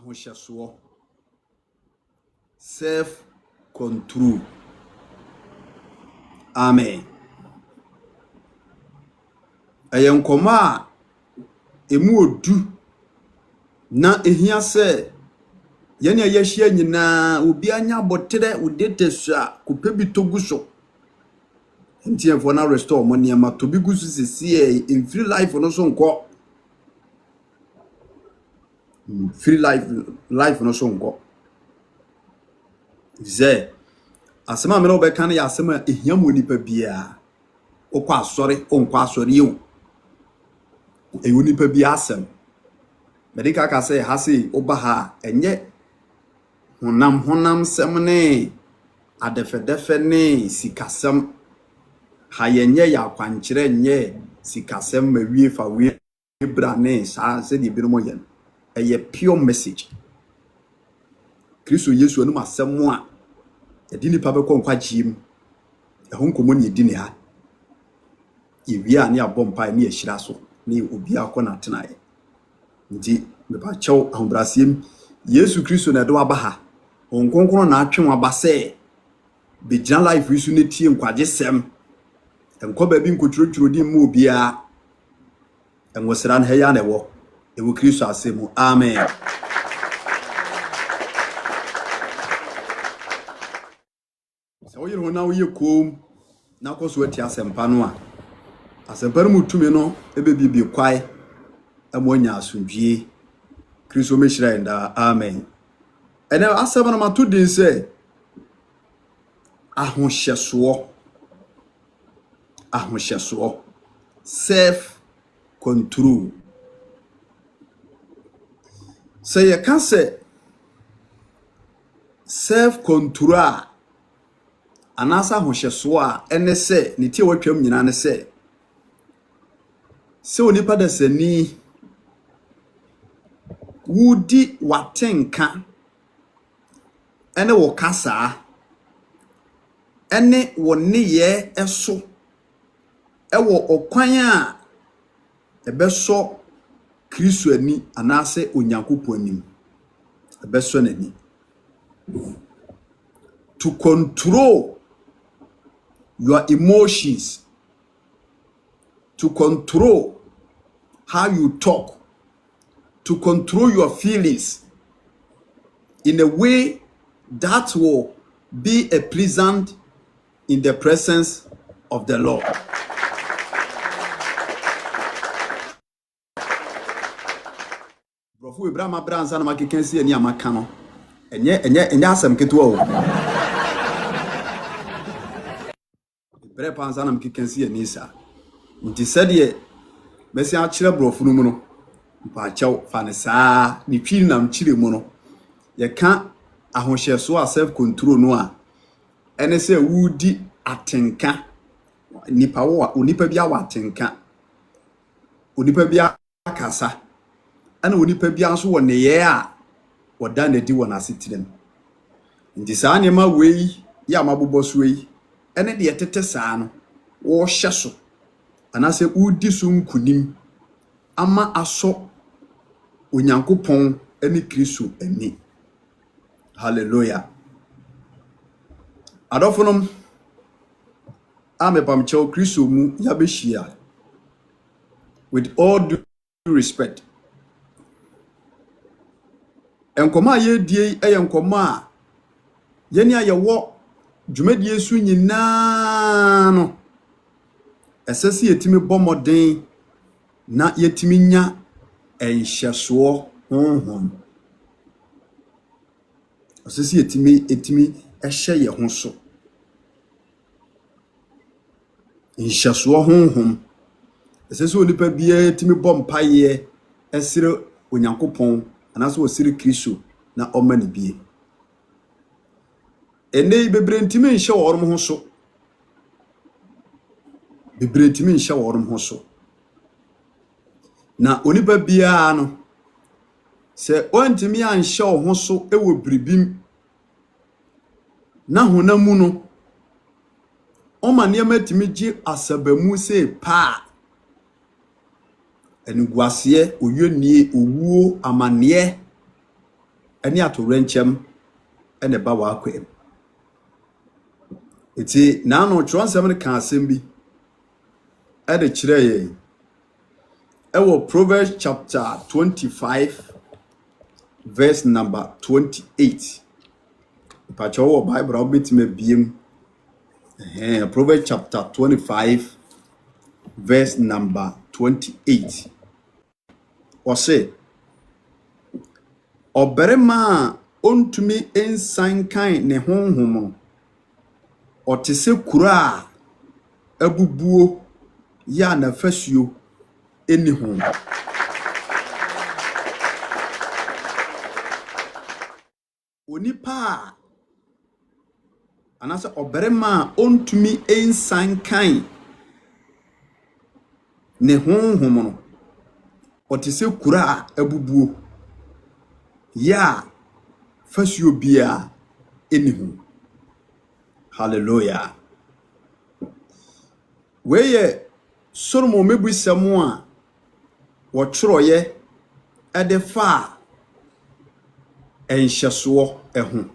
ahohyeso self control. Amen. Ayenkoma emu odu na ehia se yene yehia nyina obi anya botere udetesu a kopebi toguso ntie for na restore money ma tobi gusu sisi in free life no so nko free life no so nko ze asema me no be kan ya asema ehia mo nipa bia okwa asori onkwa asori ewu ewu nipa bia asem medika ka say hase obaha enye honam semne adefedefe ne sikasem hayenye ya kwankyere nye sikasem mawie fa wie brane sa se di bino moyen eye pure message Kristo Yesu anu asem a edi nipa be konkwa jim ehon komo ne edi ne ha iwia ne abompa ne ehira so ne obi akona tenaye nti me ba chew ahobrasiem Yesu Kristo na do abaha onkonkron na atwe aba se bejina life isu ne tie nkwaje sem enko ba bi nkochuroturo di mu obia enwosira na heya na ewo ewo Kristo asemu. Amen. So we no na we kom na koso ati asempa no a asempa mu tumi no ebebibi kwai amonya asundwie Kristo meshira enda. Amen. Ene asema na matu din se ahohyeso self control. Say you can say self control anasa ahohyeso a ene se ne tie watwam nyina ne se onipa da sani wudi watenka ene wo kasa ene wo neye eso ewo okwan a ebeso Kristo ani anase onyankopon anim ebeso nani to control your emotions, to control how you talk, to control your feelings in a way that will be a pleasant in the presence of the Lord. Brofu Ibrahim Branza na makikensi eni amaka no. Enye asem keto o. Ibrahim Branza na makikensi eni sa. Nti sede besi a kire brofu no mu no. Mpa chaw fa ne saa ni twiri na mchire mu no. Ye ka ahohyeso a self control no a ene se wudi atenka nipa wo onipa bia wa atenka onipa bia akasa ana onipa bia so wo ne ye a woda na di wo na asetire no ndi saa ne ma wei ya mabobo so wei ene de yetete saa no wo hye so ana se udi so nkunim ama aso onyankopon ani Kristo ani. Hallelujah. Adofonom amepamcheo Kristo mu yabeshia with all due respect. Enkoma ye die enkoma yeni ayewo dwumadi Yesu nyina no esesi yetimi bomoden na yetimi nya enhyeso honhom. Esesi etimi ehye ye ho so nhyeso honhom. Esesi onipa bia etimi bompaye esire onyankopon anaso osire Kristo na omani bie ene bebrentimi nhye worom ho so bebrentimi nhye worom ho so na onipa bia no se ontimi anhye ho so ewo bribim na honamu no omane amatimi gi asabamu se pa enuguase oyenie owuo amane ani atorenchem ene ba wa akwem eti na no twonsem ne ka asem bi e de kire ye ewo Proverbs chapter 25 verse number 28 pacho Bible obetime biem Proverbs chapter 25 verse number 28 or say oberema ontumi ensan kan ne honhom otese kura abubuo ya na fasuo eni ho onipa anasa oberema ontumi ensan kan ne honhom no otese kura abubuo ya fasuo bia eni ho. Hallelujah. Weye Solomon mebusam a wo tworoye edefa enhyeso eho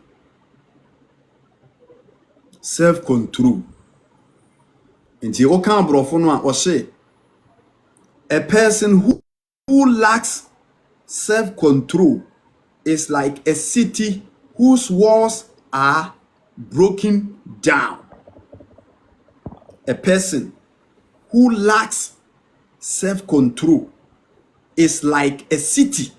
self control. Nti o kan brofo no a o se a person who lacks self control is like a city whose walls are broken down. A person who lacks self-control is like a city.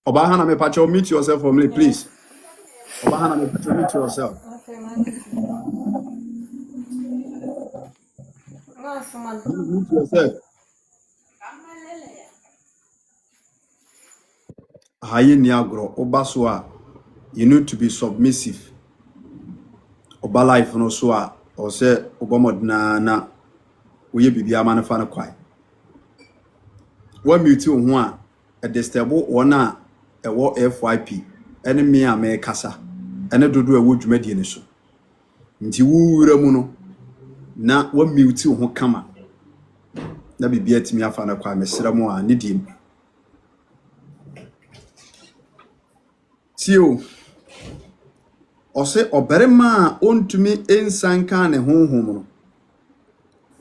Obahana, me pacho, mute yourself for me, please. Obahana, me pacho, mute yourself. Mute yourself. Haye ni agro obaswa, you need to be submissive. Oba life no so a o se obomodna na oye bibia ma na fa na kwai. Wa mute ho a e disturb wona ewo FYP ene me a me kasa ene dodo ewo dwumadie ne so. Nti wuura mu no na wa mute ho kama na bibia timi afa na kwai mesra mu a ne dim. Tio ose oberema ontumi ensanka ne honhom no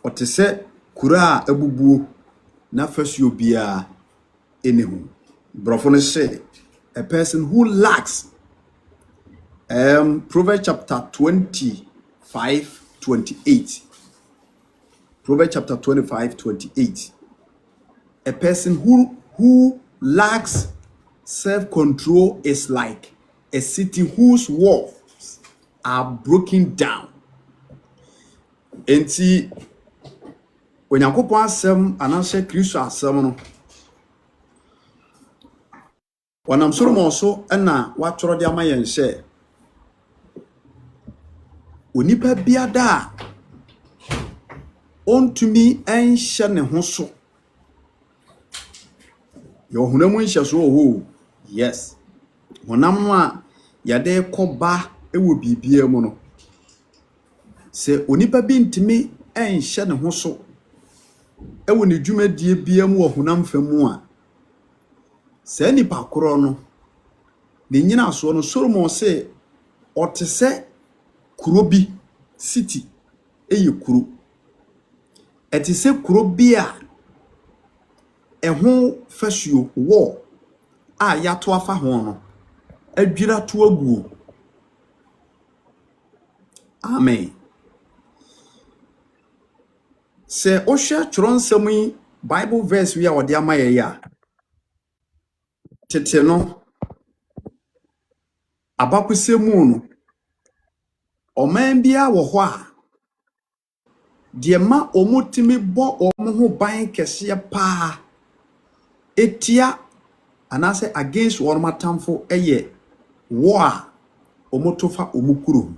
otese kura abubuo na fasuo bia enihu. Brofo no say a person who lacks Proverbs chapter 25:28. Proverbs chapter 25:28. A person who lacks self-control is like a city whose walls are broken down. Enti onyankopon asem ananse Kristo asem no wanam Solomon so na watoro de amayen hye onipa biada ontumi enhye ne ho so yo hunamu nhye so ho. Yes, honam no a yade koba ewo bibia mu no se onipa bi ntimi enhye ne ho so ewo ne dwumadie bia mu honam famu a se nipa koro no ne nyina so no Solomon se otese kuro bi city eye kuro etese kuro bi a eho fasuo wall a yato afa ho no adwira to aguo. Amen. Se ohwe twronsam yi Bible verse wi a wode amaye ya tete no abakusemu no oman bia wo ho a de ma omutimi bo omo ban kese pa etia anase against one matamfo eye wo a omotofa omukuro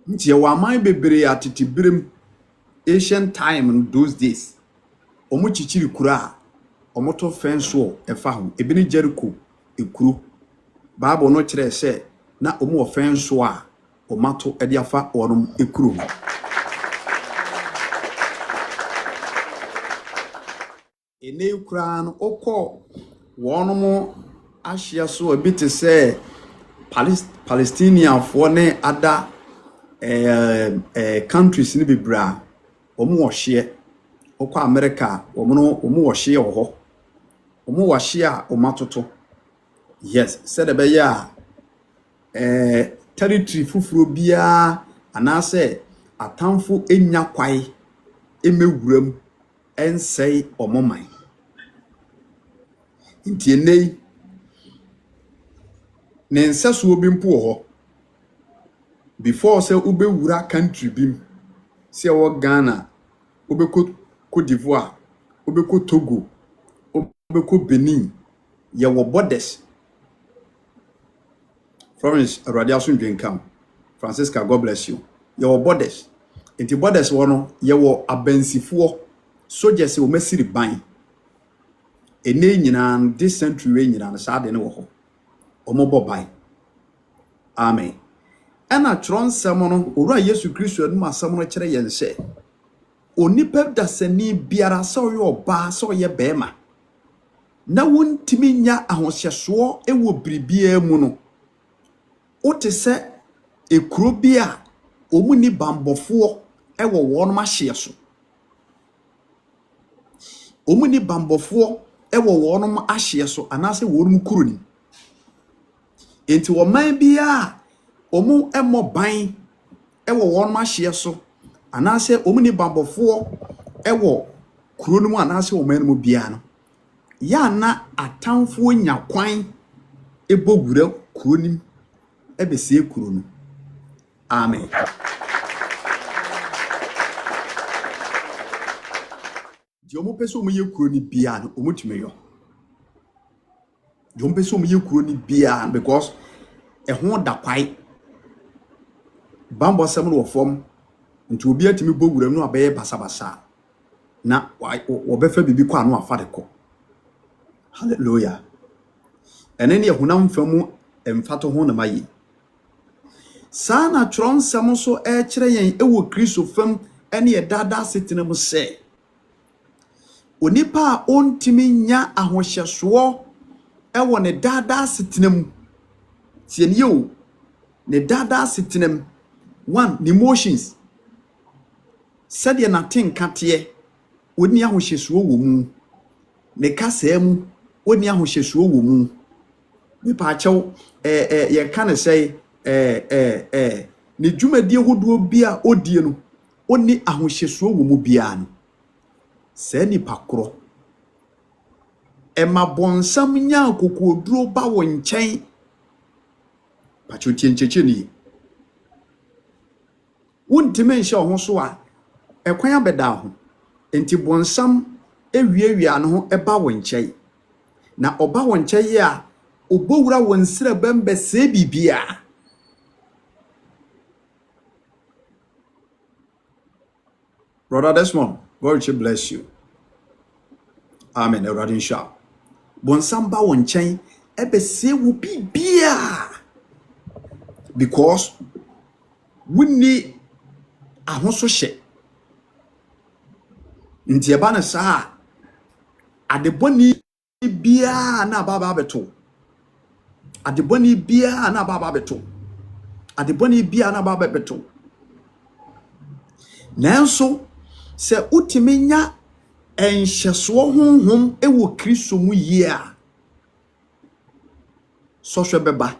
ntie wa man bebre atitibirem ancient time in those days omuchichiri kura omoto fence wo efa ho ebini Jericho ekuro Bible no kyerɛ sɛ na omu offense a omato ede afa onom ekuru ene kura no okɔ wonom ahyia so ebi te sɛ Palestinian for ne ada countries ni bibra omu wɔhye okɔ America omu wɔhye wɔ omu wɔhye a omatoto yes said ebe ya territory fufuro bia anase atamfo enya kwai emewuram ensei omoman nti enei ne nseso bi mpo ho before say ubewura country bim se wo Ghana ubeko Cote d'Ivoire ubeko Togo ubeko Benin ye wo borders Florence Radiasun Drenkam Francisca, God bless you. Your borders. Inti borders wono ye wo abansifuo soldiers wo masiri ban. Ene nyina this century nyina sa de ne wo ho. Omobo ban. Amen. Ena tron semono owura Yesu Kristo anu asemono kire yen se. Onipa dasani biara se oye oba se oye bema. Na wontimi nya ahohyeso ewo bribia mu no. Ote se ekuro bia omuni bambofo ewo wonom ahye so. Omuni bambofo ewo wonom ahye so anase wonom kuro ni. Enti wo man bia omu emo ban ewo wonom ahye so anase omuni bambofo ewo kuro no mu anase wo man mu bia no. Ya na atamfo nya kwan ebogura kuro ni ebesie kuro no. Amen. Di omo pese omo ye kuro ni bia no omo tumeyo. Di omo pese omo ye kuro ni bia because ho da kwai. Bambo sem no wofom nti obi atimi bogwuram no abeye basabasa. Na wo befa bibi kwa no afa de ko. Hallelujah. Enene ehunam famu emfato ho na mayi. Sana tron samoso kire yen ewo Kristo fam ene ye dada setena mu se. Onipa a ontimi nya ahohyeso ewo ne dada setena mu. Tien yo ne dada setena mu. One, the emotions. Said ye na tenkate oni ahohyeso wo mu. Ne kasa mu oni ahohyeso wo mu. Me pa achew ye kan say ne dwumadie hodo bia odie no oni ahohyeso wo mu bia no se ni pakro ema bonsam nya kokoduro ba wo nchen pacho tiencheche ni wontime nhye ho so a ekwan abeda ho enti bonsam ewiewia no ho eba wo nchen na oba wo nchen ye a obowura wo nsira bembe se bibia. Brother Desmond, God will bless you. Amen. Eradin sha. Bonsamba won chen ebe se wo bibia. Because we need ahoso hye. Nti eba na sa adeboni bia na baba beto. Adeboni bia na baba beto. Adeboni bia na baba beto. Nanso se utimi nya enhyeso honhom ewo Kristo mu yie a so hwe beba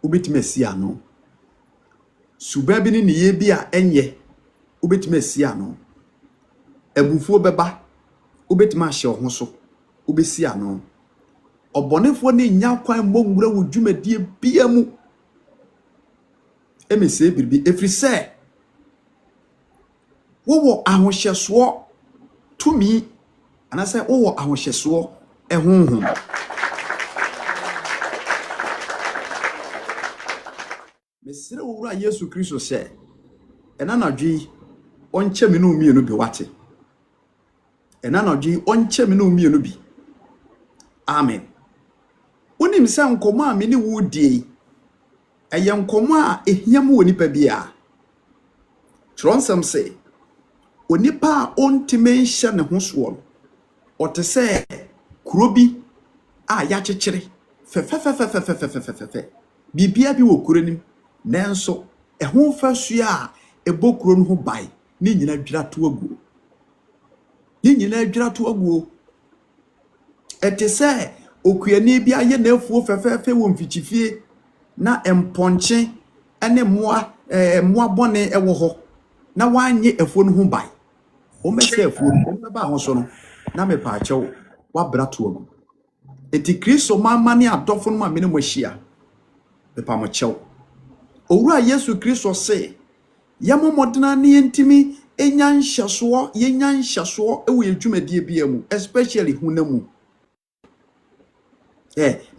ubetimi asia no suba bi ni ye bi a enye ubetimi asia no ebufuo beba ubetimi ahye ho so ubesia no obonefo ni nya kwan mogwura wo dwumadie bia mu emese biribi efri se wo ahohyeso tumi anase wo ahohyeso ehunhum mesire wura Yesu Kristo se enanadwi onche me no mienu bi wate enanadwi onche me no mienu bi. Amen. Oni wonim sɛ nkɔmɔ a me ne wo die ɛyɛ nkɔmɔ a ehia mu onipa bia tronsam sɛ onipa a ontime nhyɛ ne ho soɔ ɔte sɛ kuro bi a yakyekyere fɛfɛfɛfɛfɛfɛfɛfɛ bibia bi wɔ kuro nim nanso ɛho fasua a ɛbɔ kuro no ho bai ne nyina dwira to aguo ne nyina dwira to aguo ɛte sɛ okuani bi ayɛ nafuo fɛfɛfɛ wɔ mfikyifie na empɔnkye ene mmoa bɔne ɛwɔ hɔ na wanye afuo no ho bai o mɛsɛ afuo no ba ho so no na me pa akyɛw wa bra to agu enti Kristo mama ne adɔfo no ma me ne mo hyia me pa mo kyɛw owura Yesu Kristo se yamomodena ne yentimi enya nhyasoɔ yenya nhyasoɔ ɛwɔ yedwumadie bia mu especially hunamu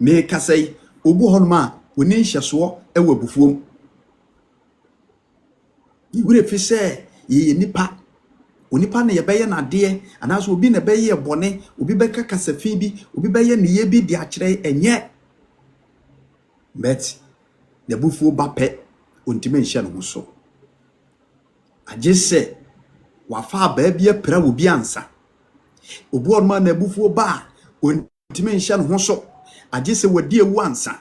me kasai obu honma woni nhyasoɔ ɛwɔ abufuom yiwure fi sɛ ye nipa onipa ne yɛbɛyɛ nadeɛ anaso obi ne bɛyɛ bɔne obi bɛka kasafi bi obi bɛyɛ ne ye bi de akyerɛ ɛnyɛ bet ne bufuo ba pɛ ontime nhyɛ no so agye sɛ wafa ba bia pra wo bi ansa obu onma na bufuo ba ontime nhyɛ no so agye sɛ wadi ewu ansa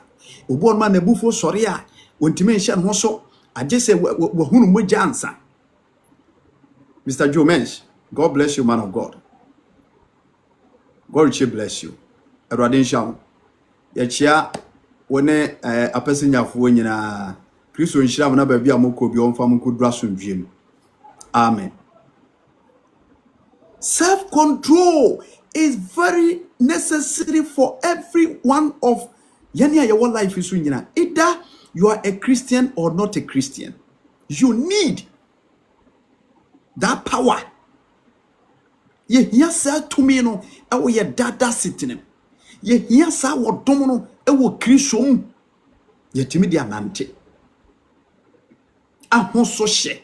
obu onma na bufuo sɔre a ontime nhyɛ no so agye sɛ wahunu mogya ansa. Mr. Joe Mensch, God bless you, man of God. God richly bless you. Erwadin Shao. Yachia wone apesinyafo nyina Kristo nhyira na ba bia moko bi onfa moko dura somdwem. Amen. Self-control is very necessary for every one of your life is nyina. Either you are a Christian or not a Christian. You need that power. Ye hia sa tumi no ewo ye dada sitinem. Ye hia sa wodom no ewo Kristo mu. Ye timi di anante. Ahoso hye.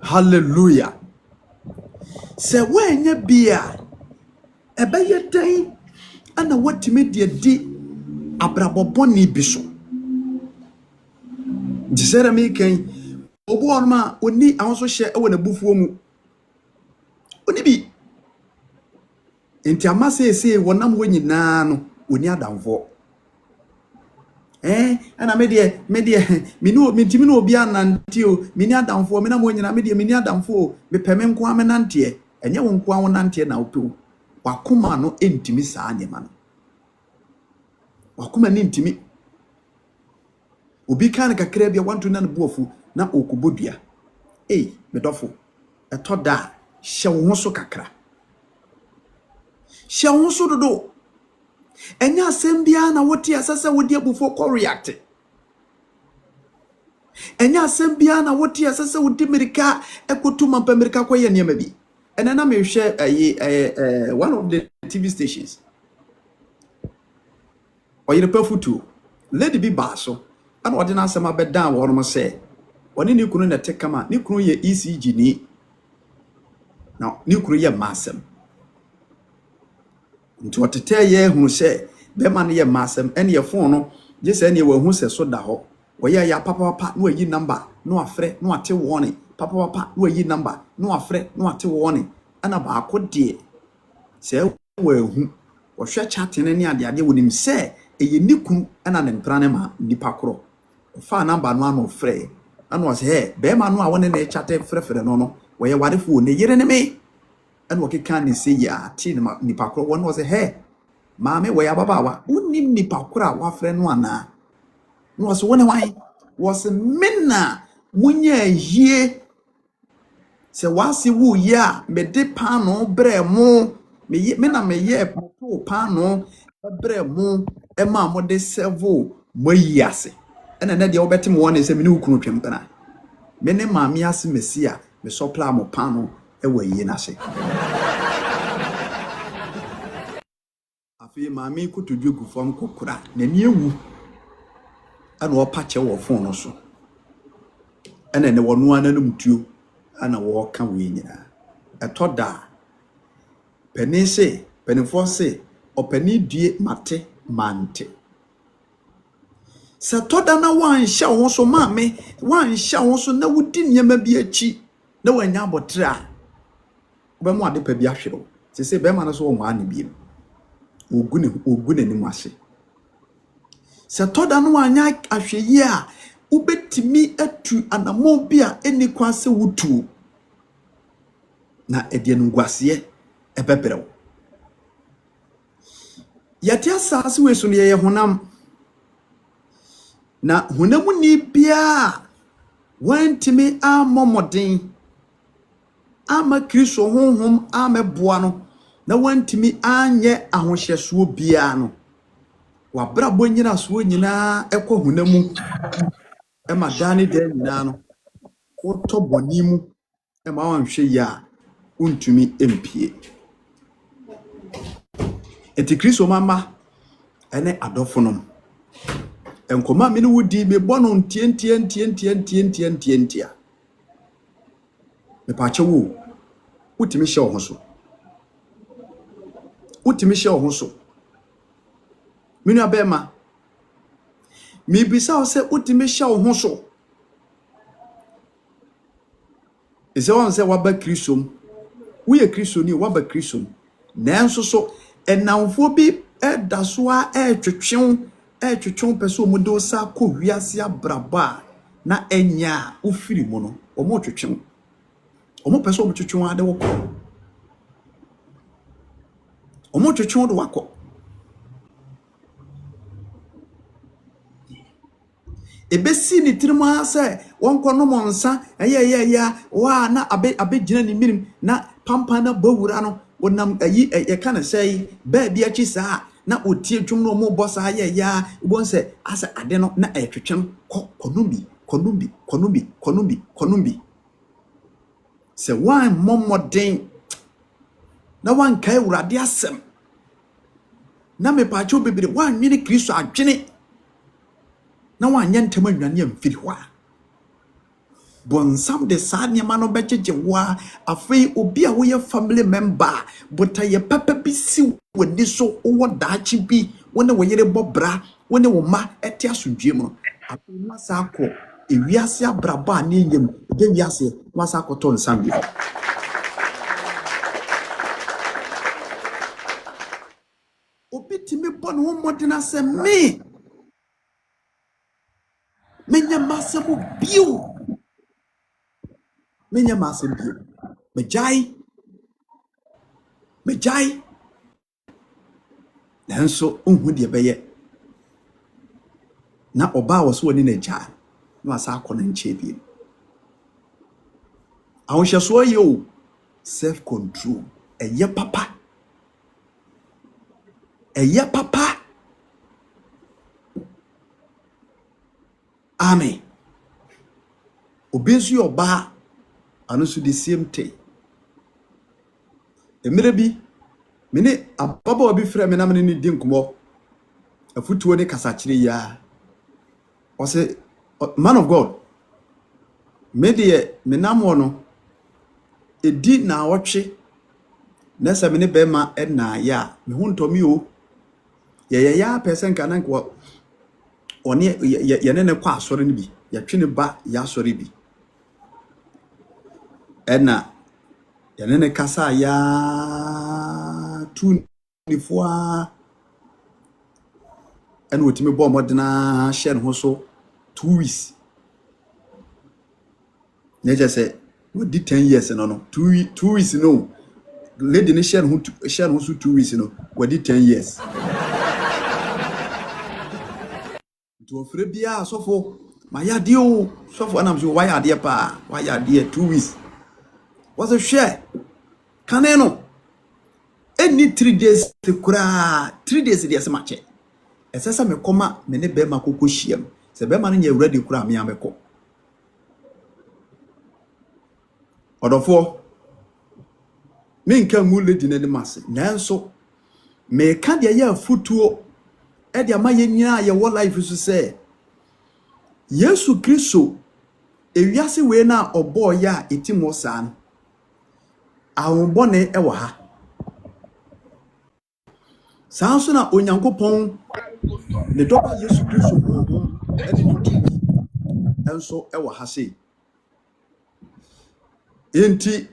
Hallelujah. Se wenya bia ebeye dan ana watimi di abraboboni biso. Disere me kan obu onma oni ahoso hye ewo na bufuo mu. Oni bi enti amase ese wonam wonyina no oni adamfo ana medie mentimi no obi anante o meni adamfo me na mo nyina medie meni adamfo me peme nko amenante enye wo nko awonante na opew wakoma no entimi saa nyema no wakoma ni ntimi obi kan kakra bia wanto na buofu na okubodua medofo etoda hye wo so kakra hye wo so dodo enya asem bia na wote asase wodi abufo ko react enya asem bia na wote asase wodi America ekotuma America ko ye niam bi ena na me hwe one of the TV stations oyire pafutu lady bi baso ana odi na asem abedan wo no se oni ni kunu na tekama ni kunu ye ECG ni na ni kunu ye masem nti otete ye hu se be man ye masem ene ye phone no je se ene wa hu se so da ho wo ye ya papa no ayi number no afre no ate warning papa no ayi number no afre no ate warning ana ba akode se wa hu wo hwe chatting ne ade wonim se eye nikun ana ne mpra ne ma nipa kro fa number no ano frɛ ana wo se be ma no a wone na chatte frɛfrɛ no wo ye warefo ne yere ne me and what can you say ya tin nipa kro one was a hair mame we ababawa unim nipa kro wa frɛ no ana no was one why was menna munya yie se wasi wu ya me de pano bre mu me na me ye poto pano bre mu e ma mo de servo moyiase ena na de obetim won se me ne ukunu twempena me ne mame ase mesia me sopla mo pano ewa yi na se afi mami kutudwe gufom kokura na ni ewu ana opa che wo fon no so ena ne wono ananum tuo ana wo ka we nyina etoda penise penifo se opani due mate mante. Se toda na wan hya wo so maame wan hya wo so na wudi nyema bi achi na wanya abotre a be mo ade pa bi ahwero se be ma na so wo ma ne bi ogune ni mwase. Se toda no anya ahweyi a ubetimi atu anamo bi a eni kwase wutu na edie no gwase ebebrɛw. Yati asase we so ne ye honam na hunamu ni bia wantimi amomoden ama Kristo honhom ameboa no na wantimi anye ahohyeso bia no wabra bonyina so nyina ekɔ hunamu ema dane da nyina no woto bonimu ema wanhwe ya untumi empie. Eti Kristo mama ene adofonom enkoma me ne wudi me bono ntientia me pache wo utimi hye wo so minu abema mi bisa o se utimi hye wo so ese won se waba Kristo wo ye Kristo ni waba Kristo nanso so enamfo bi edaso a twetwon pese omudo sa ko wiase abraba na enya ofiri mu no omo twetwon omo pese omo twetwon ade wo ko omo twetwon do wako ebesi ni tirima se wonko no monsa ya wa na abe gina ni minim na pampa na bawura no wonam ayi kana sei ba bia chi saa na otie dwom no mo bossa ya ubonse asa ade no na etwetwem konumbi se wan momoden na wan kai urade asem na me pa cho bebere wan nwene Kristo adwene na wan nyentema nwane amfiri ho a bonsam de saadne ma no bejeje wa afei obi a wo ye family member bota ye papa bi si woni so wo daachi bi wona wo yere bobra wona wo ma eti asundwe mu afei masa akọ ewiase abraba na enyem de wiase masa akọtọ nsam bi obi timi bonu wo modena se me menya masemu biu menya masem biu mejai nanso unhu de beye na oba wo so woni na ja na asa akọ na nche bi ahosheso yo self control eye papa amen obezu oba anu so the same thing emire bi mene ababa obi frɛ me na mene ni di nkomo afutuo ne kasakire ya o say man of God me de menamo no edi na wotwe na se mene be ma na ya me huntomi o ya person kana nko oni ye ne kwa asore ni bi ya twene ba ya asore bi ena ya ne kasa ya tu nifoa en wotimi bo modena hye ho so 2 weeks neje say we did 10 years no 2 weeks no lady ni hye ho so 2 weeks no we did 10 years to ofre bia sofo ma ya de o sofo anam so why ya de pa why ya de 2 weeks was a share kaneno any 3 days to kura 3 days dey se mache esesa me koma me ne be ma kokko hyiam se be ma no nya ready kura me ameko odofo me nka mu lady na de mase nanso me ka de ya futuo e de ama ye nyina ye wo life so se Yesu Kristo ewiase we na obo ya etimo saa awonbone e wo ha saa so na onyankopɔn ne dɔba Yesu Kristo honhom ɛde no tumi ɛnso ɛwɔ ha sei. Enti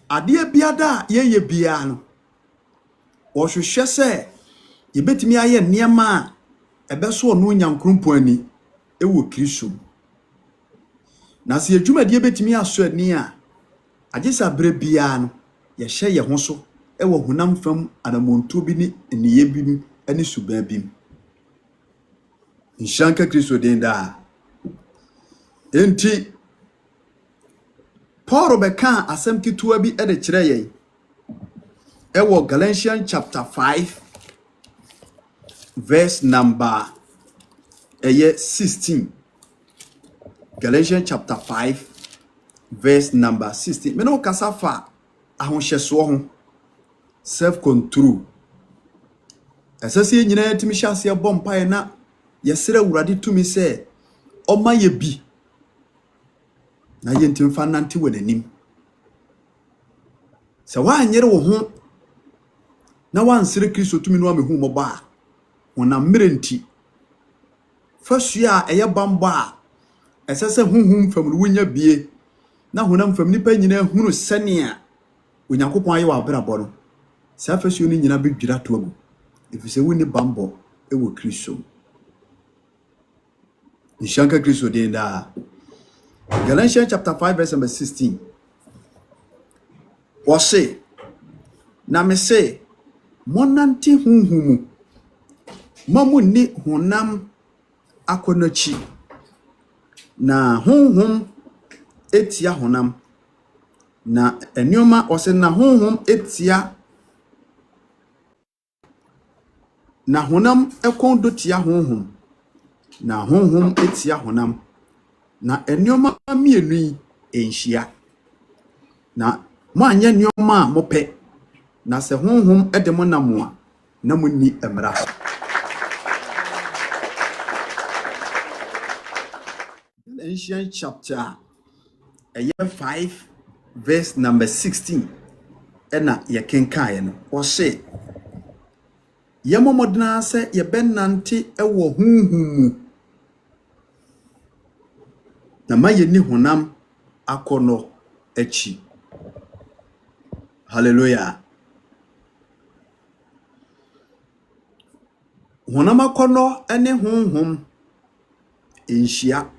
adeɛ biada yɛyɛ biara no wɔhwehwɛ sɛ yɛbɛtumi ayɛ nneɛma a ɛbɛso ɔno nyankopɔn ani ɛwɔ Kristo. Na sɛ adwumadie bɛtumi aso ani a agye sɛ abere biara no yɛhyɛ yɛn ho so ɛwɔ honam fam anamontuo bi ne nneyɛ bi mu ɛne suban bi mu. Nhyira Kristo den daa. Enti Paul bɛka asɛm ketewa bi ɛde kyerɛ yɛn ɛwɔ Galatians chapter 5 verse number 16. Galatians chapter 5 verse number 16. Me no kasa fa ahohyɛsoɔ ho, self control. Ɛsɛsɛ nyina timi hyɛ ase bɔ mpae na yɛsrɛ Awurade tumi sɛ ɔma yɛ bi na yɛntim fa nante wɔ n'anim. Sɛ waanyere wo ho na wansere Kristo tumi no amehu mmɔbɔ a honam mmerɛ nti fa sua a ɛyɛ bambɔ a ɛsɛ sɛ honhom fam no wonya bie na honam fam nipa nyina hunu sɛnea Onyankopɔn ayɛ wɔ abrabɔ no, saa fa suo no nyina bɛdwira to agu ɛfisɛ wonni bambɔ ɛwɔ Kristo. Nhyira Kristo den daa. Galatians chapter 5 verse number 16. Wɔse, na me se monante honhom mu, mamunni honam akɔnakyi, na honhom etia honam, na ennioma wɔse na honhom etia, na honam ɛkɔn do tia honhom, na honhom etia honam, na ennioma mmienu yi enhyia, na mo anya nneɛma a mopɛ, na sɛ honhom ɛde mo nam a na munni mmara so. Galatians chapter 5 verse number 16 ɛna yɛkenkaeɛ no. Ɔse yɛmɔmɔdena sɛ yɛbɛnante ɛwɔ honhom mu, na ma yɛni honam akɔnnɔ akyi. Hallelujah. Honam akɔnnɔ ɛne honhom enhyia.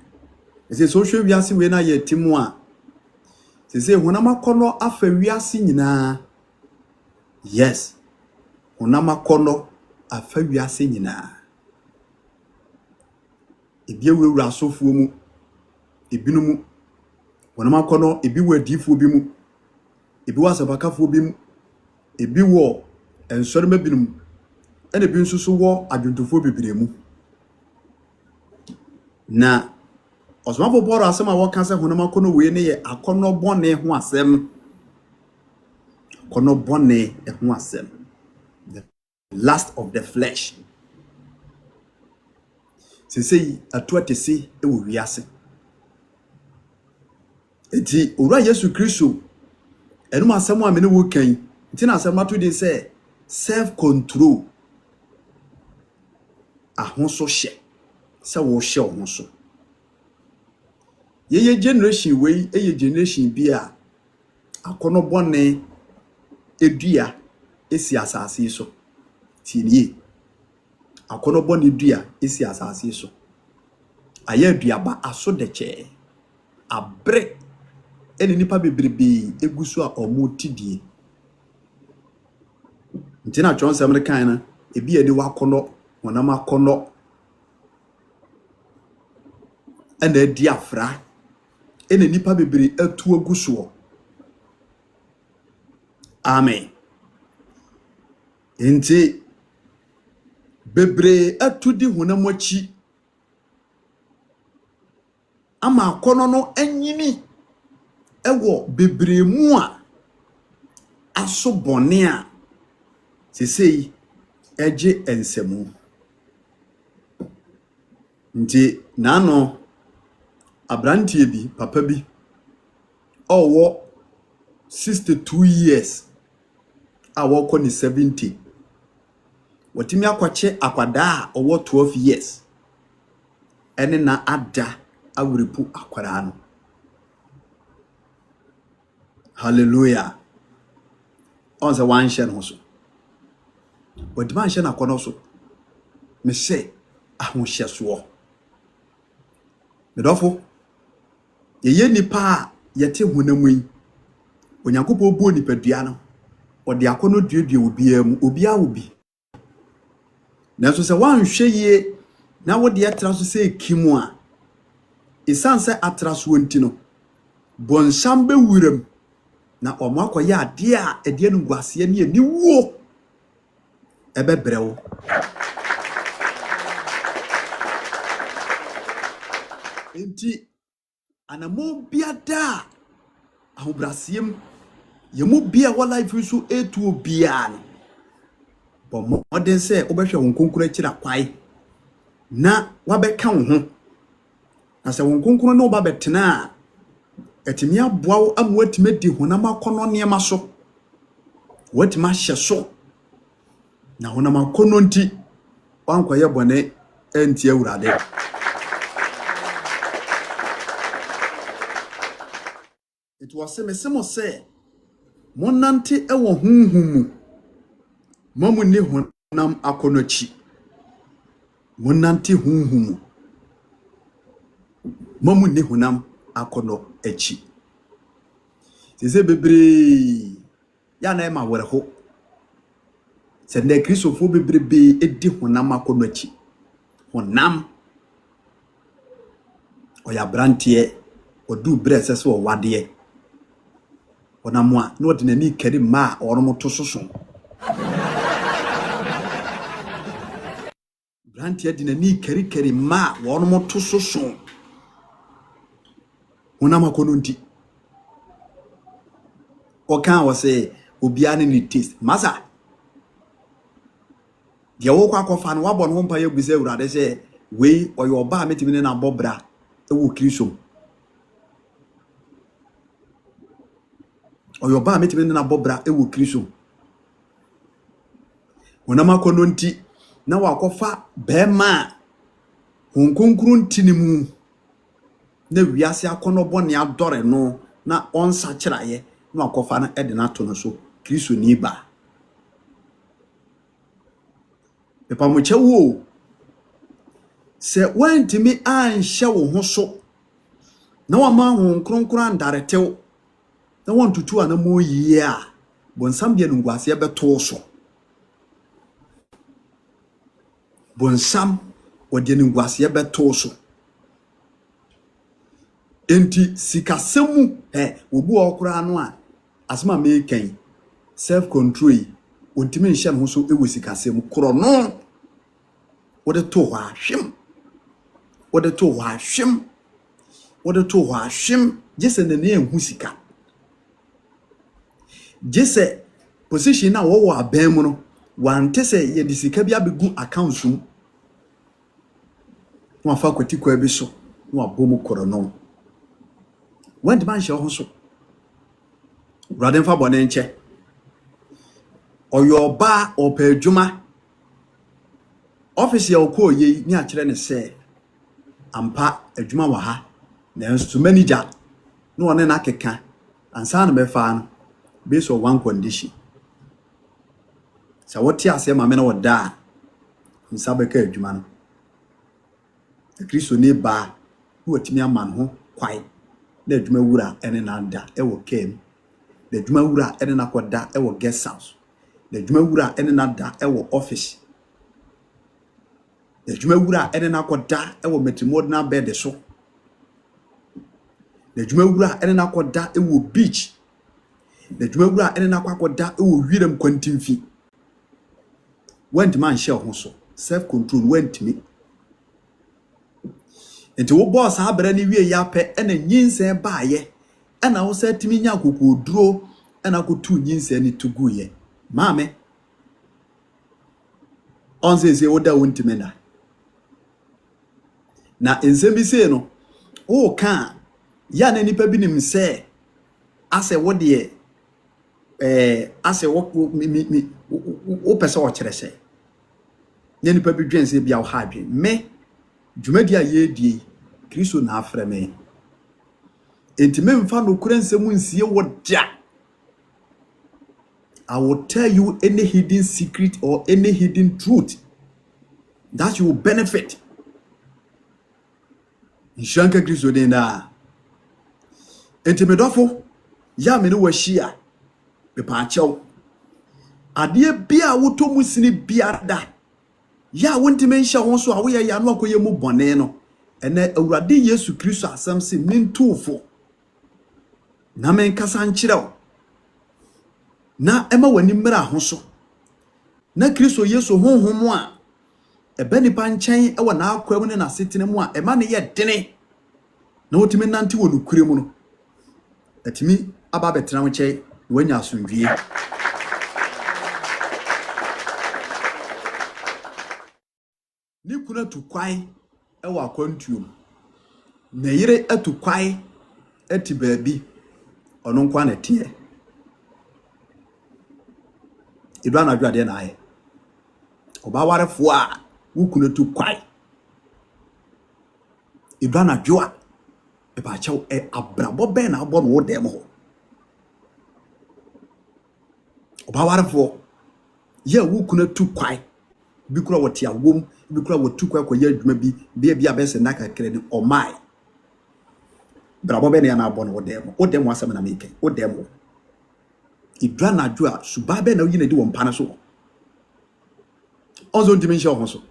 Ɛsɛ sɛ wohwɛ wiase wei na yɛ timu a sɛ honam akɔnnɔ afa wiase nyinaa. Yes, honam akɔnnɔ afa wiase nyinaa. Ebi awurawura asɔfoɔ mu, ebinom honam akɔnnɔ ebi wɔ adiifoɔ bi mu, ebi wɔ asabakafoɔ bi mu, ebi wɔ nsɔrema binom, ɛna ebi nso so wɔ adwontofoɔ bebree mu. Na Osmafo Paul asɛm a wɔka sɛ honam akɔnnɔ wei ne yɛ akɔnnɔ bɔne ho asɛm. Akɔnnɔ bɔne ho asɛm. The lust of the flesh. Sesei atua tese ɛwɔ wiase. Enti owura Yesu Kristo ɛnum asɛm a mene wo kan, nti na asɛm ato de sɛ self control. Ahoso hyɛ sɛ wo hyɛ wo so. Yeye generation wei eye generation bi a akɔnnɔ bɔne edua esi asase so. Tinie akɔnnɔ bɔne edua esi asase so. Ayɛ aduaba aso dekyɛ. Abre ene nipa bebrebe egusu a ɔmo tidie. Nti na twɔn sɛm de kan na ebi yɛ de wakɔnnɔ honam akɔnnɔ ena edi afra ene nipa bebrebe atu agusu. Amen. Nti bebree atu di honam akyi ama akɔnnɔ no anyini ewo bebree mu a aso bɔne a sesei eje ensemu. Nti nano abrantie bi papa bi owo 62 years a wɔkɔ ne 70 watimi akwache akwada owo 12 years ene na ada awripu akwara no. Hallelujah. On the one shen hoso watimi anshe na kono so me se ahonhye so medofo ye nipa yete hunamu yi onyankopɔ bu nipadua no ode akono duedue obia mu obia obi na so se wanhwe ye na wode etra so se kimu a isanse atra so nti no bonsam be wuram na omo akoye ade a ede anu guase ne ani wo ebe brewo enti anamo biada ahobrasiem yemu bia wo life so etu obia no bo modern se obehwe won konkuru akira kwai na wabeka wo ho na se won konkuru na oba betena etimi aboa wo amu atime di honam akono niema so watima hye so na honam akono nti wankoye bone enti awurade. It was same say monante ewo hunhumu mamu ne honam akonochi monante hunhumu mamu ne honam akono echi sese bebre ya na ema were ho se ne kristofo bebrebe edi honam akono echi honam oya brantie odu brese so wade onamwa no de nani kari ma oromo to soso brantie de nani kari ma oromo to soso honam akono nti okan wo se obia ne ni taste masa de wo kwa kofa no wabon ho mpa ya gbise urade se we oyo oba metimi ne na bobra ewo kristo oyoba metime na bobra ewo kristo wonama kono nti na wakofa bema honkonkuru ntinimu na wiase akono bone adore no na onsa kiraye na wakofa na ede na to no so kristo ni ba pepa mo chewo se wantimi anhye wo ho so na wama honkonkuru andaretew na won tutu anamo yie a bonsam bia nguase beto so bonsam wode nguase beto so enti sikasemu obu okura no a asema meken self control ontimi nhye no so ewo sikasemu kro no wode to ho ahwem wode to ho ahwem wode to ho ahwem jese ne enhu sika jese position na wo aban mu no wante se ye disika bia begu account sum no afa kwati kwa bi so no abomu koro no wend man hye ho so raden fa bone nche oyo ba opa adwuma office ya okoye ni a kire ne se ampa adwuma wa ha na nso manager no one na keka ansa na befa no based on one condition. So what you say, my men would die in Sabeka Juman. The Christo ne bar who at me a man who quite the Jumawura and another ever came. The Jumawura and an aquada ever guest house. The Jumawura and another ever office. The Jumawura and an aquada ever metimodna bed the so. The Jumawura and an aquada ever beach. The Jumawura ene na kwakoda e wo wirem kwantimfi went man share ho so self control went me enti wo boss ha bra ni wie ya pe ena nyinse baaye ena wo sa timi nya kokoduro ena kotu nyinse ni tuguye maame onse woda wontime na ensemi se no o ka ya na nipa bi nim se ase wo de ase wo pese wo kire se Nyani pa bi dwen se bia wo ha dwen me dwumadi a ye die Kristo na afrɛ me enti me mfa no kura nsɛm nsie wo da. I will tell you any hidden secret or any hidden truth that you will benefit. Nshanka Kristo den da enti medofo ya me ne wahia me pa akyɛw ade bia wo to musini biada ya wonti me nhya ho so a wo ye ya no akoye mu bɔne no ene awurade Yesu Kristo asɛm se mintufo na men kasa nkyerɛw na ema wani mmra ho so na Kristo Yesu honhom a eba nipa nkyɛn ewa na akwam ne na setene mu a ema ne yɛ dene na wotimi nante wo nukure mu no atimi aba betena wo kyɛn wanya asomdwie. Ni kuna tu kwai ewa akwantuom na yire atu kwai ati baabi ono nkwa na tie idwa na adwade na aye oba warefo a wo kuna tu kwai idwa na dwoa e ba chaw e abrabo be na abo no wo dem ho oba warefo ye wo kuna tu kwai bi kura wote awom bi kura wotu kwa koye adwuma bi bia abese na kakra ni omai brabo be na abo no wo dem asem na meke wo dem idwa na dwoa suba be na yina di wo mpane so ozo dimension ho so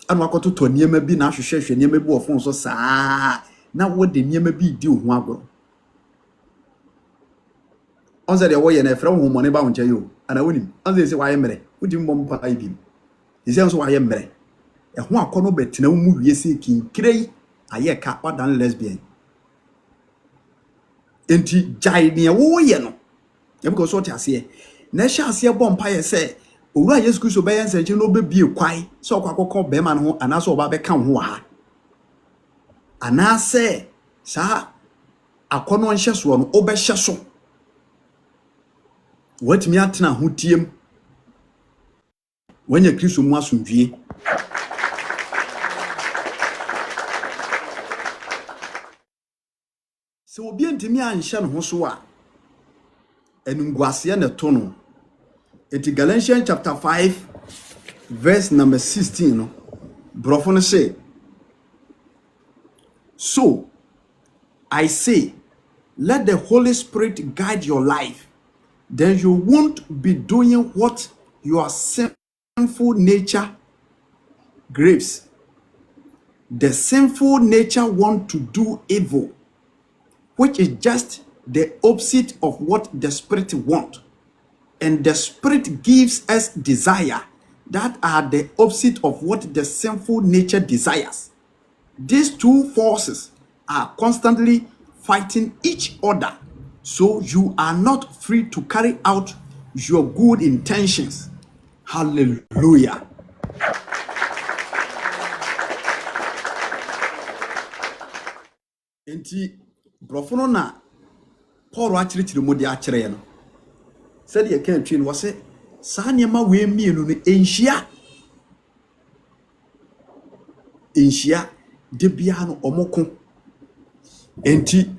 anu akoto to niema bi na ahwehwehwe niema bi wo fon so saa na wo de niema bi di ho agoro onze de wo ye na efra ho mo ne ba wonche yo ana wonim onze se wa ye mere wodi mbom pa ai bi ise nso wa ye mere e ho akono betena mu wie se kinkrei aye ka odan lesbian enti jai ne wo ye no e bi ko so te ase na hye ase bom pa ye se owura Yesu Kristo be yense nche no bebie kwai so kwakokọ be ma no ho ana so oba be ka ho ha ana se sa akono nhye so no obe hye so watimi atena ho tiem wanya Kristo mu asomdwie. So obi ntimi anhye no ho so a enunguase na to no eti Galatians chapter 5 verse number 16 no brofo no say, so I say let the Holy Spirit guide your life, then you won't be doing what your sinful nature craves. The sinful nature wants to do evil, which is just the opposite of what the Spirit wants. And the Spirit gives us desire that are the opposite of what the sinful nature desires. These two forces are constantly fighting each other, so you are not free to carry out your good intentions. Hallelujah. Enti brofono na Paul achiri mo di achire no said ye kan twi no wose sa niema we mienu no enhia de bia no omoko enti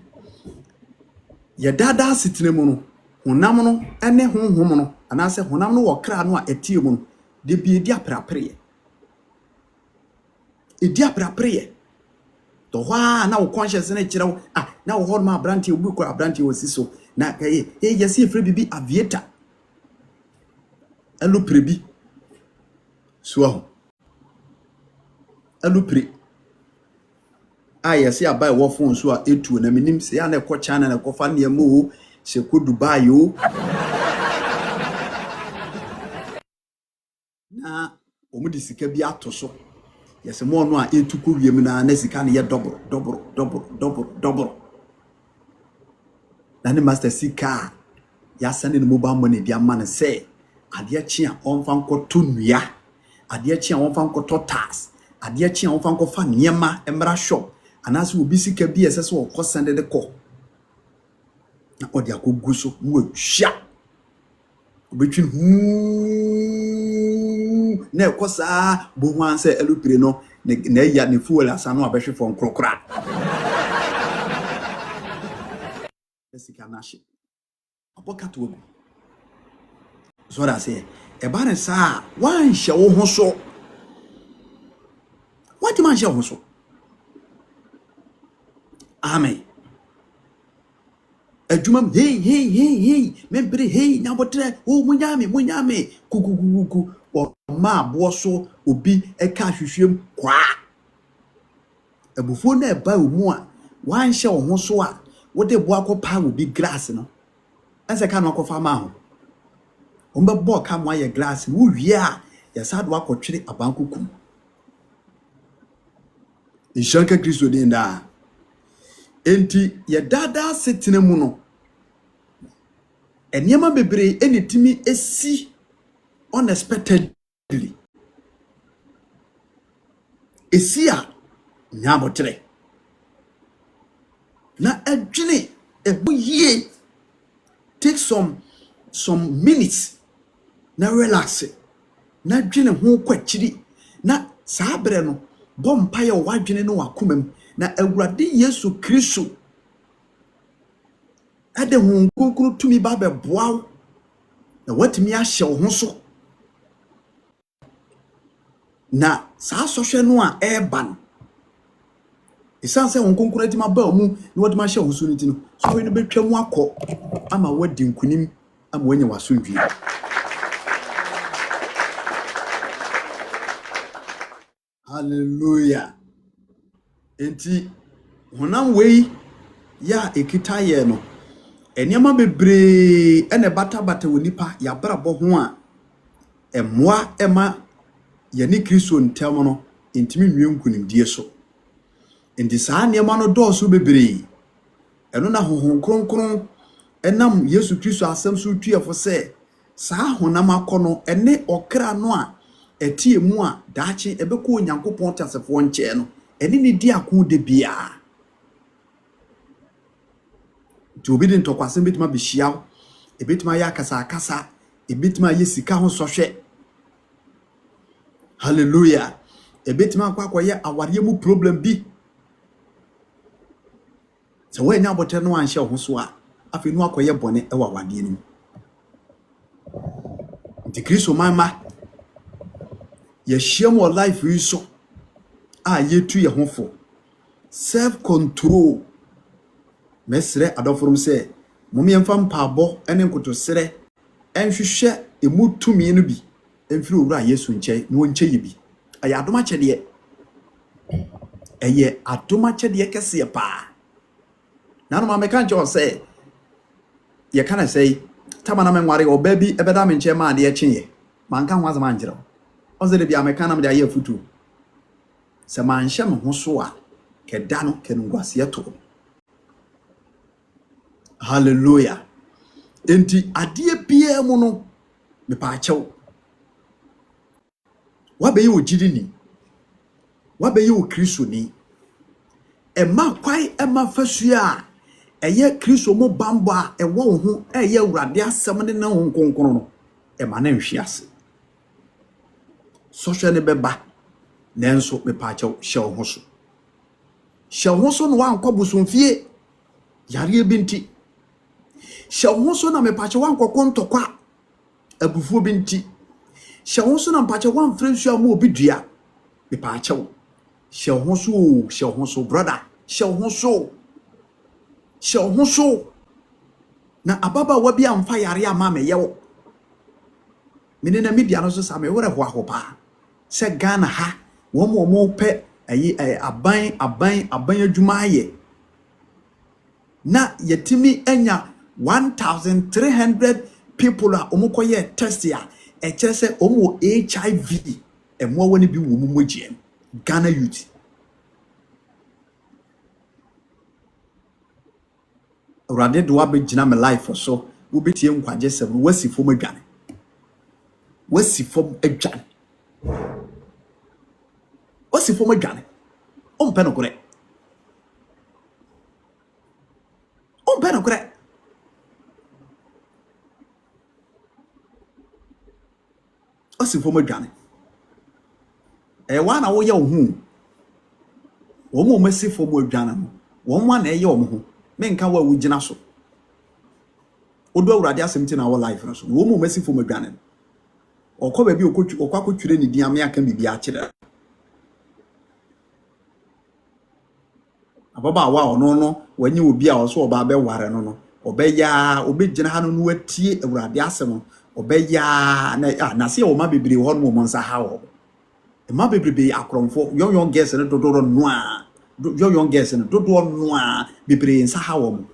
ye dada sitine mu no honam no ene honhom no anase honam no wokra no a etie mu no de bia di aprapre to hwa na wo conscious na kire na wo hod ma branti obu ko branti wo siso na kaye yesi efre bibi aviator alupre bi so alupre yesi abai wo phone so a etu na minim se ya na ko China na ko fa ne mu se ko Dubai o na omudi sika bi atoso yesi mo no a etu ko wiem na sika ne ye double na ne master sika ya sane no mobile money dia man say ade chi a onfa nkoto nua ade chi a onfa nkoto tax ade chi a onfa nkofa niema emra shop anase obi sika bi esese wo ko sende de ko na odi akogu so mu ahia obetwin wu na ekosa bo ho anse elupire no na ya ne fuel asano abehwe fo nkrokra esika na hye abokato ogu so da say e ba ne sa wan hye wo ho so what man hye wo so amen adwuma hey membre hey na botre o munyame kukukuku o ma abo so obi eka hwehwem kwa abufo na eba omu a wan hye wo ho so a wo de bo akopa obi glass no ense ka no akofa ma ho ombe bo ka mo aye glass wo wie a ya sadu akotwere abankukum inshanka Kristo de nda enti ye dada setene mu no eniema bebre enitimi esi unexpectedly esia nyabotre na adwene ebuye take some minutes na relax na adwene ho kwachiri na saabre no bompa ye wadwene no wakomam na awurade Yesu Kristo ade hu kunkuru tumi ba be boaw na watimi ahye wo ho so na saa sohwe no a eban isanse hu kunkuru atima ba mu na watimi ahye wo so no tino so we no betwa mu akọ ama wadi nkunim ama wanya wasundwie hallelujah enti honam wei ya ekitaye no eniema bebre ene bata wonipa ya brabo ho a emoa ema yani Kristo ntem no entimi nwenkunimdie so enti saa niema no dooso bebre eno na honhon kronkron enam Yesu Kristo asem so tuefo se saa honam akono ene okra no a etie mu a daache ebekọ Onyankopon tasefo nche no ene ne di akon de bia to obi din tokwase betima behia ebetima ya akasa ebetima yesika ho sohwe hallelujah ebetima akwakoye aware mu problem bi se we nya bote no anhye ho so a afi no akoye bone e wawade ni nti Kristo mama ye share more life yi so a yetu ye hofo self control mesre adoforum se momi emfa mpabo ene nkotosere enhwehwe emutumi no bi emfiri owura Yesu nche no nche yibi aya adoma chede eye adoma chede kese pa na no meka nche o se ye kana say tamana menware oba bi ebeda me nche ma de ekye manka ho azama njira ozere bi ameka na me de aye futu se manhye me ho so a keda no kenungwase to hallelujah enti adie bia mu no me pa achew wabe yo jidini wabe yo Kristo ni ema kwai ema fasua eye Kristo mo bamba ewo ho eye awurade asem ne na ho nkonkron no ema na nhwiase so hwe ne beba nenso me pa achew hye ho so no wankobusumfie yare binti Shawonso na mepache wan kokontokwa abufuo binti shawonso na mpache wan frensua mu obidua mepache wo shawonso brother shawonso na ababa wabi amfa yare ama me yewo mene na media no so same wore ho ahopa se Ghana ha wo mo pe ayi aban adwuma aye na yetimi enya 1,300 people a omukoye test ya ekere se omo HIV emo woni bi wo mumogye Ghana youth urade do abegina me life so wo betie nkwaje sem wasi fom adwane ompe no kore osi fom adwane wana wo ye wo hu wo mo masifo mo adwana no wo mo na ye wo ho menka wa wo gina so odo awurade asɛmti na wo life no so wo mo masifo mo adwana no okɔ ba bi okɔ twire ne din ame aka bibia kyerɛ ababa wa ono no wanyi obi a oso oba be ware no obeya obegyina ha no no watie awurade asɛm obeya na se o ma bebre ho no mo nsa ha wo ma bebre akromfo young girls no dodo no a young girls no dodo no a bebre nsa ha wo mo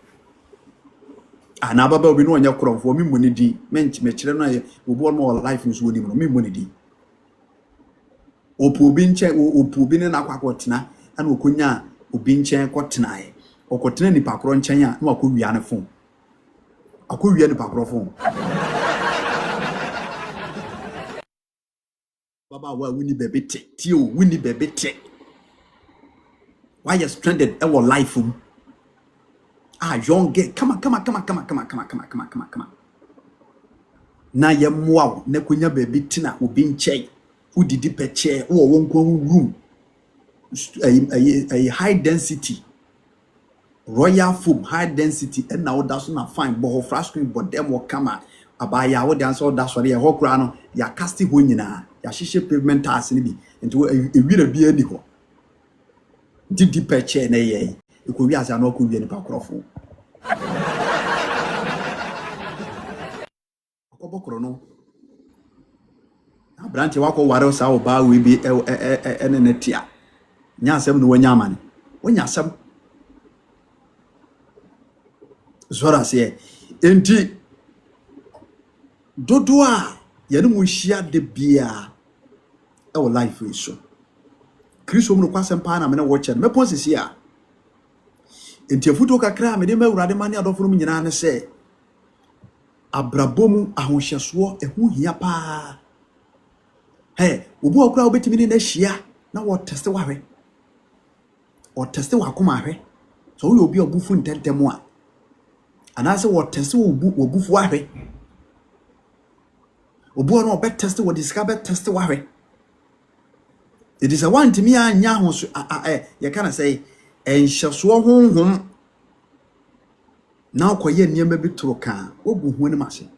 ana baba obi no onya kromfo mi mo ne di mench me kyerɛ no ye obi no life nso woni mo mi mo ne di opu bi nche opu bi ne na kwakotena ana okonya obi nchen kɔtenae ɔkɔtena nipa korɔ nchen a na wakɔwia ne fon akɔwia nipa korɔ fon baba wa wini bebe te tio wini bebe te why you stranded our life young girl come na ye moa na konya bebe tina obi nchen udidi peche wo wonko room a high density royal foam high density and now that's not fine but ho flash screen but them will come abaya wo dance all that sorry ho kura no ya cast ho nyina ya hihye pavement as ni bi nti e wira bi ani ho didi peche na ye e ko wi asa na ko wi ni pa krofo akobokoro no abrante wako ware sa wo ba we bi ene netia nya asem no wanya amane wanya asem zora se enti dodo a ye no hia de bia e wo life iso Kristo mu no kwasem pa na me na wo che me posisi a enti afuto kakra me de mawurade mane adofo no nyina ne se abrabomu ahohyeso ehu hia pa obu okura obetimi ne na hia na wo teste wahwe o teste wakoma ahwe so wo obi obufu ntentem a anase wo teste wo obufu ahwe obu no be teste wo discover teste wahwe it is a one to me anya ho so you can say enhyeso honhom na koye niam bi toro ka ogu hu ni mase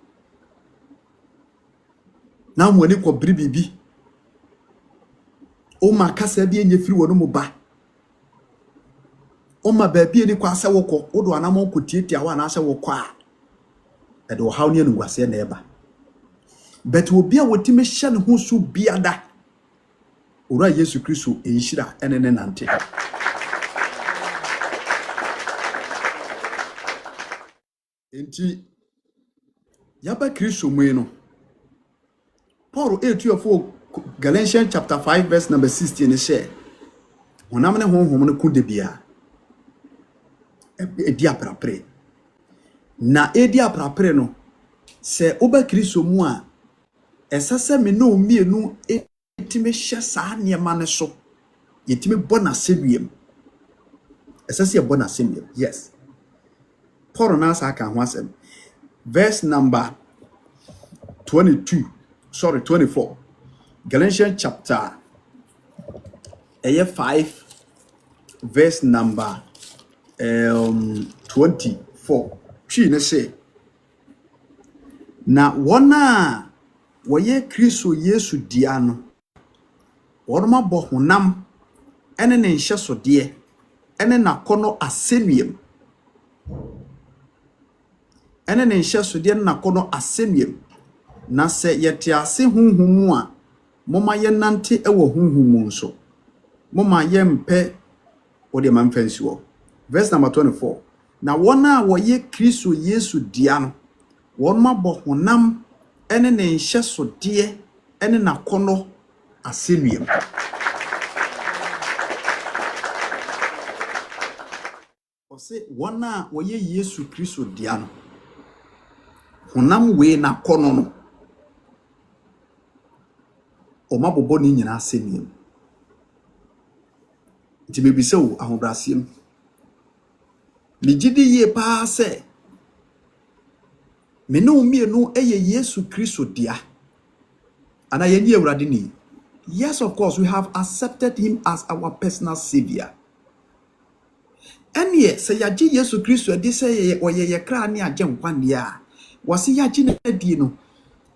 na mo ni ko bibi o ma kasa bi enye firi wo no mo ba o ma ba bi eni kwa ase woko odo anamo ko tietia wa na ase woko a e do haw ne ngwase na eba but obi a wotime hye ne ho so biada ora Yesu Kristo enhira enene nante enti yaba Kristo mu no Paul 8:4 Galatians chapter 5 verse number 16 say honam ne honhom ne kude bia edi aprapre na edi aprapre no se oba Kristo mu a esase me no mienu etime hye saa niema ne so yetime bona sewiem esase ye bona sewiem yes Paul na asa ka ho asem verse number 24 Galatians chapter 5 verse number 24 twi ne say na wona woye Kristo Yesu dia no woroma bo honam ene ne nhyeso de ene na kono asenuem ene ne nhyeso de na kono asenuem na se yete ase hunhumu a moma ye nante ewo hunhumu nso moma ye mpe ode manfansi wo verse number 24 na wona woye Kristo Yesu dia no woroma bo honam ene ne nhyeso de ene na kono asenuem ose wona woye Yesu Kristo dia no honam we na kono no o mabobo ni nyina asenuem nti bebise wo ahobrasiem ligidi ye pa se me no mienu eye Yesu Kristo dia ana ye ni awurade ni Yes, of course, we have accepted him as our personal savior. And yes, say ya Jesus Christ, they say or ye crani a jam one year. Was he ya gina dino?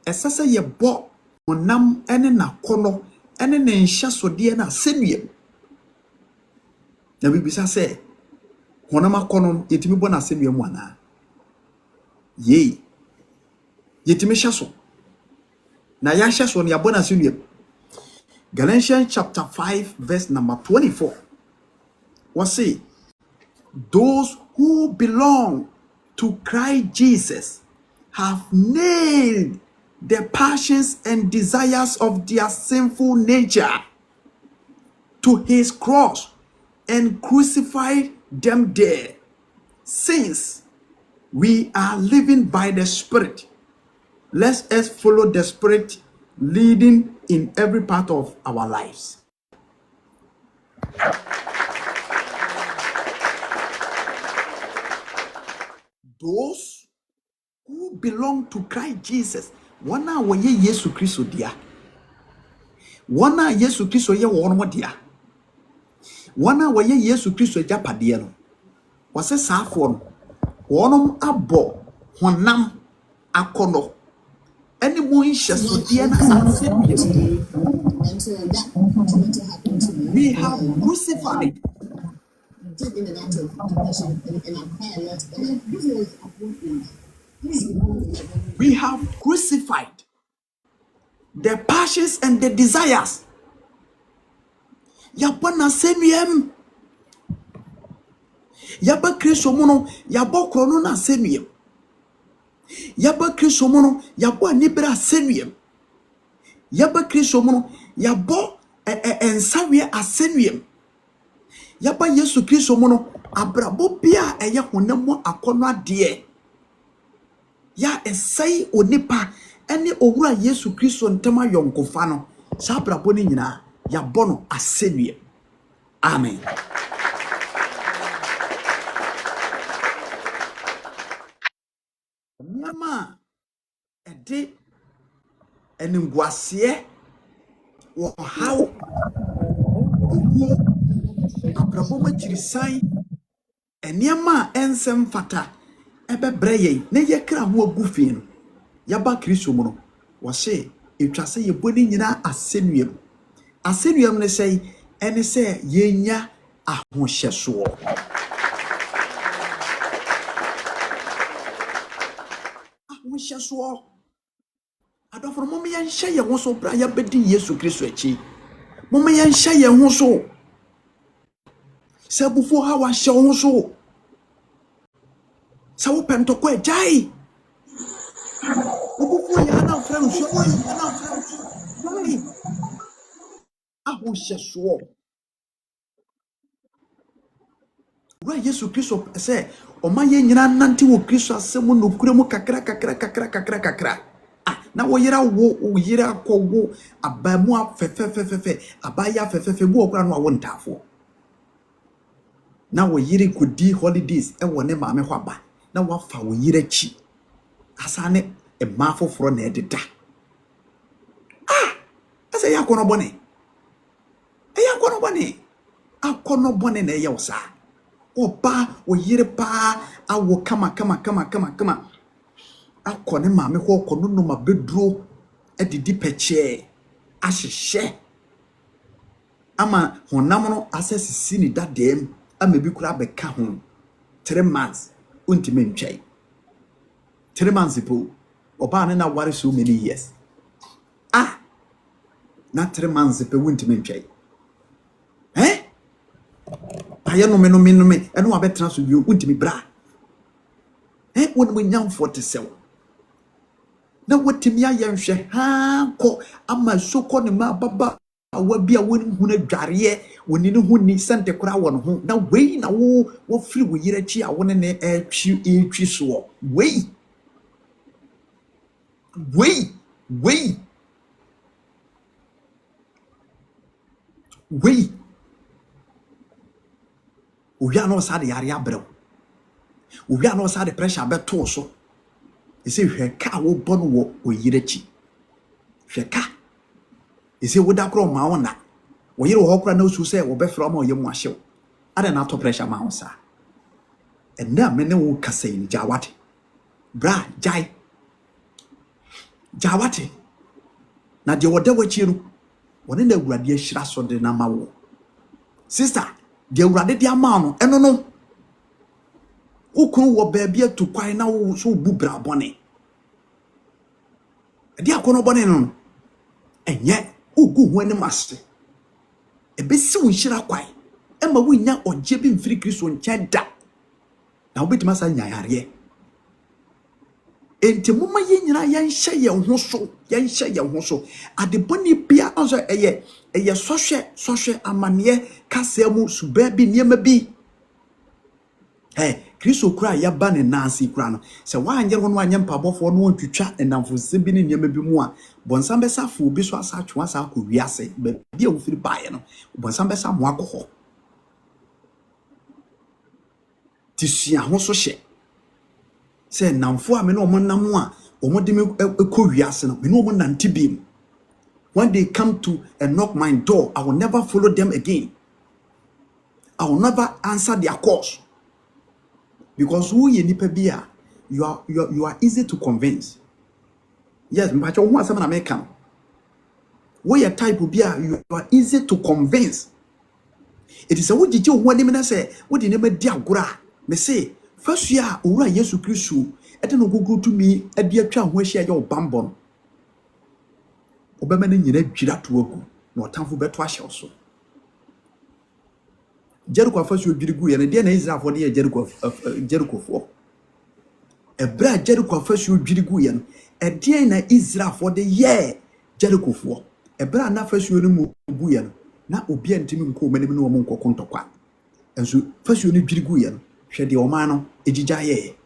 As I say ye bought onam and na kono and an shaso diana senior. The Bibisa say, Honama kono, yetimi bona senior wana. Yea, yetimi shaso. Na ya shaso ni abona senior. Galatians chapter 5, verse number 24. What say? Those who belong to Christ Jesus have nailed the passions and desires of their sinful nature to his cross and crucified them there. Since we are living by the Spirit, let us follow the Spirit leading in every part of our lives. Those who belong to Christ Jesus, wana waye Yesu Kristo dia, wana Yesu Kristo ye wono dia, wana waye Yesu Kristo japade no, wase saafo no, wonom abo honam akono, eni mo nhyeso dia na sanse. We have crucified. We have crucified the passions and the desires. Yabana semiem. Yaba Kristo mono, yabo krono na semiem. Yaba Kristo mono, yabo anibra semiem. Yaba Kristo mono, yabo ensawe aseniem. Yaba Yesu Kristo mono, abrabo bia eye honamo akono ade. Ya esai onipa ene owura Yesu Kristo ntama yonkofa no sa abrabo ni nyina ya bono asenwie. Amen. Nyama ede eningwase wo hawo abrabo machirisan enyama ensem fata ebebre ye ne yekra ho agufi no yaba Kristo mu no wo se etwase yeboni nyina asenuem ne sei ene se yenya ahohyeso adofo mo me yenhye ye ho so bra ya bedi Yesu Kristo achi mo me yenhye ye ho so sabufo ha wa hye ho so sawo pentoko ajai obufo ya na frem so ai ahohyeso wa Yesu Kristo se o ma ye nyina nante wo Kristo asemu no kuremu kakra na wo yira wo yira ko wo abamu afefefefe abaya afefefe bu okura no awo ntafo na wo yire kodi holidays e wone maame ho aba na wo afa wo yira chi asane e mafoforo na ededa asa ya kono bone akono bone na ye wosa oba wo yire pa awo kama akone maame ho kono no mabeduro edidi peche ahihye ama honam no asesisi ni dadem ama bi kura beka ho 3 months untime ntwai 3 months po oba ne na ware so many years na 3 months pe untime ntwai aye no me eno abetra so bi untime bra wonu nyam 47 na wotimi ayenhwe ko ama soko ne ma baba awa bia woni huna dware woni ne huni sente kura won ho na wei na wo firi wo yira chi a woni ne etwi so wei oya no sa de yare abrɛ oya no sa de pressure beto so ese hweka wo bono wo oyira chi hweka He say woda kro ma wona. Wo yire wo kra na usu say wo be fra ma oyem ahyew. Ada na to pressure ma won sa. And na me ne wo kasa ni Jawate. Bra, jai. Jawate. Na de woda wachi no. Wone na Awurade ahira so de na ma wo. Sister, de Awurade de ama no, eno no. Ukunu wo baabi atu kwai na wo so bu bra bone. Ade akono bone no. Enye ugu ho ani maste. Ebesi wo hira kwai. Ema wo nya oje bi mfiri Kristo nche da. Na wo betima sa nya yare. Enti mama ye nyina yan hye ye ho so, yan hye ye ho so. Ade boni bia anso eye sohwe amane kasemu suba bi niema bi. Kristo kura ya ba ne nansi kura no. Se wa anye ho no anye mpabofo no ntwitwa enamfo sembi ne niema bi mu a bonsam besa fu bi so asa atwa asa akọ wiase ba bia wo firi baaye no bonsam besa mo akọ tisua ho so hye. Say namfo a me no monam a omo de me ekọ wiase no me no mo nante bim. When they come to and knock my door, I will never follow them again. I will never answer their calls. Because who ye nipa bia, you are easy to convince. Yes, but you want some American. Who ye type bia, you are easy to convince. It is a what did you want him to say? What did you dia gura? Me say, first year, Ura Yesu Christu, I don't go to me, a dear child where share your bambon. Obama nyina dwira to agu na otamfo beto ahye so. Jericho afasu odwirigu ye na de na Israel fo de Jericho fo. Ebra Jericho afasu odwirigu ye no e de na Israel fo de ye Jericho fo. Ebra na afasu no mu gu ye no na obi antimi nko manim no mo nkoko ntokwa. Enso afasu no dwirigu ye no hwe de o man no ejija ye.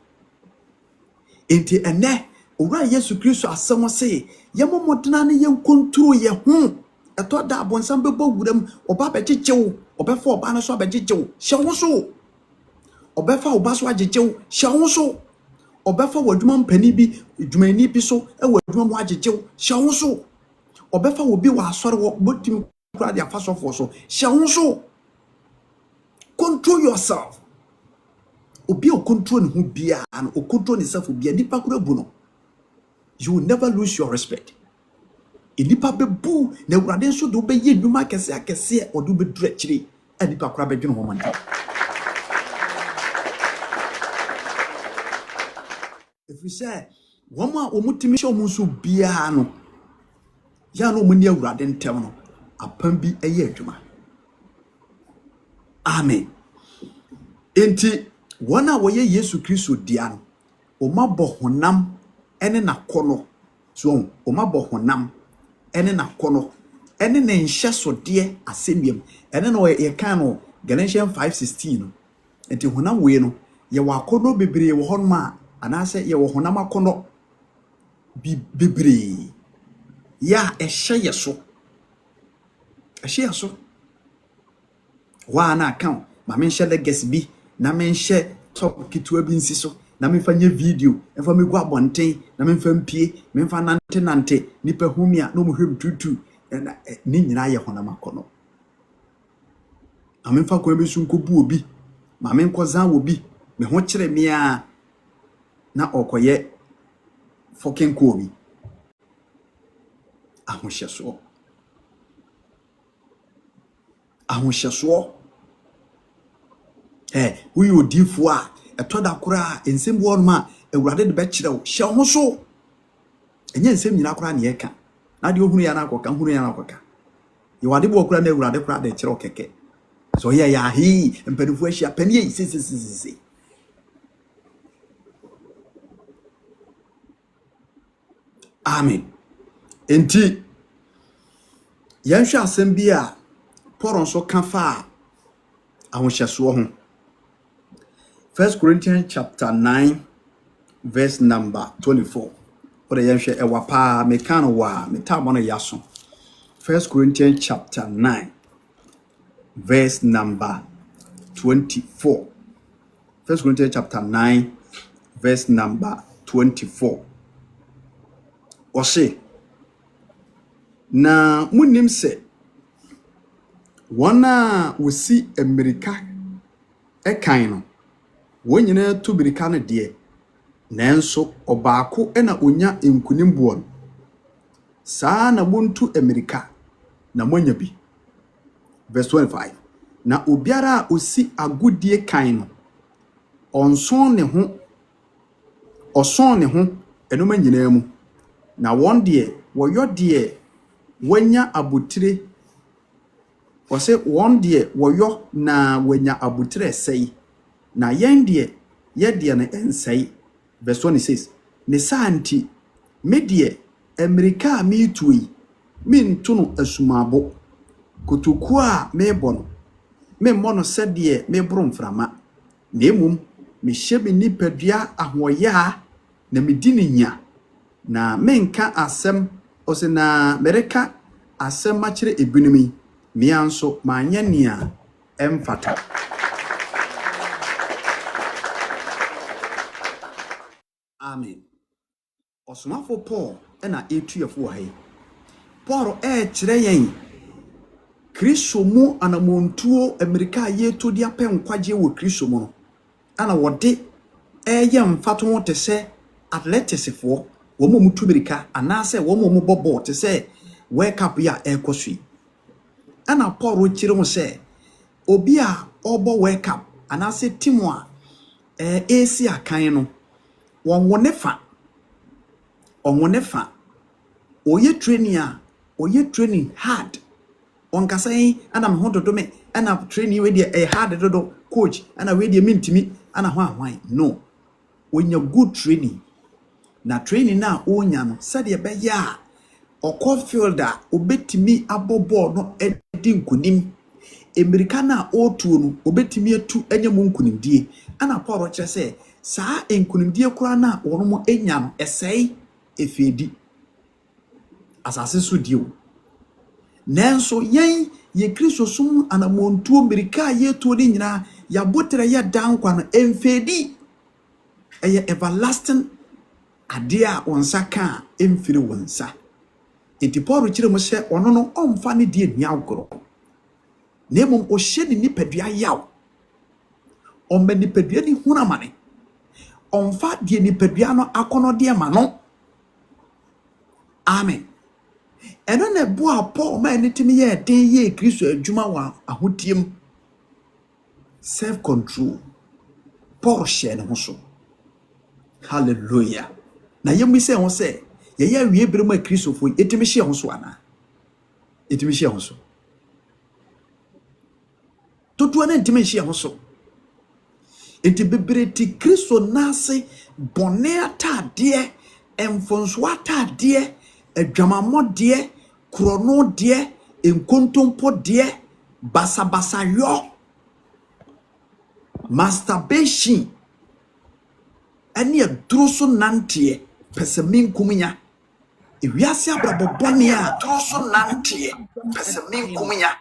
Enti ene Owura Yesu Kristo asemo se yemo modena ne ye kontrol ye ho eto da abonsam bebo wuram oba bejejew obefa oba no so abejejew hye ho so obefa oba so ajejew hye ho so obefa wadwuma mpani bi dwumani bi so e wadwuma mo ajejew hye ho so obefa obi wa asore wo botim kura dia fa so fo so hye ho so. Control yourself. Obi o control ne ho bia no o control ne self bia nipa kura bu no. You will never lose your respect. Inipa bebu na Awurade nso do be ye dwuma akese o do be dure chire anipa kora be dwene ho man. If we say woma omutimi hye omunso bia no ya no omuni Awurade ntem no apam bi eye adwuma. Amen. Enti wona wo ye Yesu Kristo dia no o mabọ honam ene na kono so o mabọ honam ene na kono ene na nhye so de asemiam ene no ye kan no Galatians 5:16 no enti honam we no ye wa kono bebre wo honma anase ye wo honam akono bebre ya ehye ye so wa na kan ma men hye legacy bi na men hye top kitwa bi nsi so na me fanya video emfa me gu abonten na me mfa mpie me mfa nante nipa humia no mo hwem tutu na ni nyina ye honam akono ame mfa ko ebesu nkobu obi ma me nkozan obi me ho kire mia na okoye fucking ko obi ahohyeso we odifo a etoda kura ensem wo ma Awurade de be kire wo hye ho so enye ensem nyina kura ne yeka na de ohunu ya na akoka hunu ya na akoka ye wade bo kura na Awurade kura de kire wo keke so ye ya hi empanifu ahia pani ye sisi amen. Enti yanhwe asem bi a Paul nso ka fa ahohyeso ho 1 Corinthians chapter 9 verse number 24. Ode yanhwe ewa pa me kan wa me tamo no yaso 1 Corinthians chapter 9 verse number 24. 1 Corinthians chapter 9 verse number 24. Ose na munim se wana wosi America ekan no wonyina to birika no de nanso obaako na onya enkunimboɔ no saa na muntu America na monya bi. Verse 25 na obiara osi agodie kan no onson ne ho enoma nyinaa mu na wɔn de wɔyɔ de wanya abotire wɔse wɔn de wɔyɔ na wanya abotire sɛi na yɛn de yɛde na ensɛi. Verse 26 ne santi me de America mi tuyi minto no asumabo kotoku a mebɔ no memmɔ no sɛdeɛ meboro mframa na emum me hyɛ me nipadua ahoɔya na medi ne nya na menka asɛm ɔse na mereka asɛm akyerɛ ebinumi mea nso manyɛ nea emfata. Amen. Osomafo Paul na etuafo wɔ ha yi. Paul kyerɛ yɛn Kristo mu anamontuo America yeto dia pɛ nkwagye wɔ Kristo mu no ana wɔde ɛyɛ mfato ho te sɛ athleticsfoɔ wɔn mu tu America anaasɛ wɔn mu bɔ ball te sɛ World Cup ya ɛkɔsui. Ana Paul kyerɛ ho sɛ obi a ɔbɔ World Cup anaasɛ team a AC akan no wɔn ne fa oyɛ training hard onkasa yi ana me ho dodo me ana training we dey hard dodo coach ana we dey mintimi ana ho ahwan no onya good training na training na onya no said ye be ya okọ field a obetimi abobọ no edi nkunim America na otuo no obetimi atu anya mu nkunimdie ana Paul kyerɛ sɛ saa nkunimdie kura na wɔn mo enya no ɛsɛe efedi asase so dio nanso yɛn ye Kristo sum anamontuo America yetuo ni nyina ya botere ya dankwa no emfedi ɛyɛ everlasting ade a onsa ka emfiri wonsa. Enti Paul kyerɛ mo sɛ ɔno no ɔmfa ne die nia agoro na mmom ɔhyɛ ne nipadua yaw ɔmma nipadua ni hunamane ɔmfa die nipadua no akɔnɔde ma no. Amen. Eno na boa Paul ma enitimi ye den ye Kristo adwuma wa ahotiem self control Paul share ne ho so. Hallelujah. Na yemi se ho se ye ya wie bere ma Kristo fo etimi share ho so ana etimi share ho so toto na etimi share ho so enti bebere ti Kristo nase bone atade emfonso atade adwamamɔ de krono de enkontompo de basabasa yo masturbation ani adruso nante pesemin kumunya ewiase abrabobone a adruso nante pesemin kumunya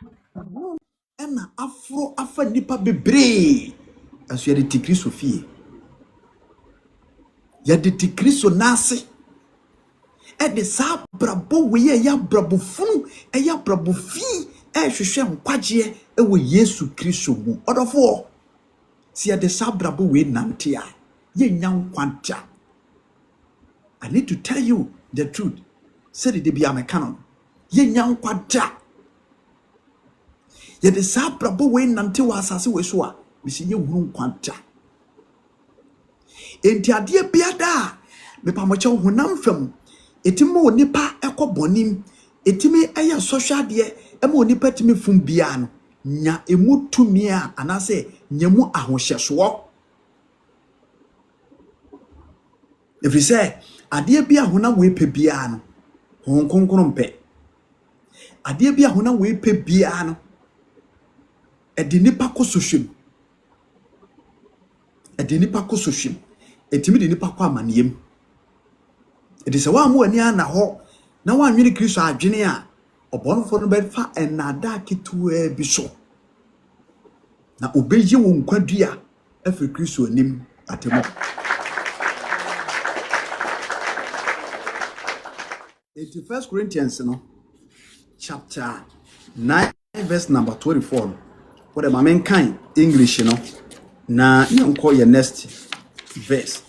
ena afro afa nipa bebre aso yede ti Kristo fie yede ti Kristo nase ede sa brabo we ya brabo funu ya brabo fi hwehwe nkwagye ewo Yesu Kristo mu odofo si ede sa brabo we nante a ye nya nkwanta. I need to tell you the truth. Said it be am canon ye nya nkwanta ye de sa brabo we nante wa asase we so a bi si ye hunu nkwanta. Enti ade biada me pa mo che honam fam etimi onipa ekobonim etimi eya social de ema onipa timi fun bia no nya emu tumi a anase nyamu ahohyeso. If you say ade bia honam we pe bia no hon konkron pe ade bia honam we pe bia no edi nipa kosohwem etimi de nipa kwa amaniem. It is a one more near na ho na wan nwini Kristo adwene a obonfo no be fa enada ketu biso na obeyi wo nkwadua afiri Kristo anim atemo. It 1 Corinthians no chapter 9 verse number 24. What am I kind English, you know? Na you call your next verse.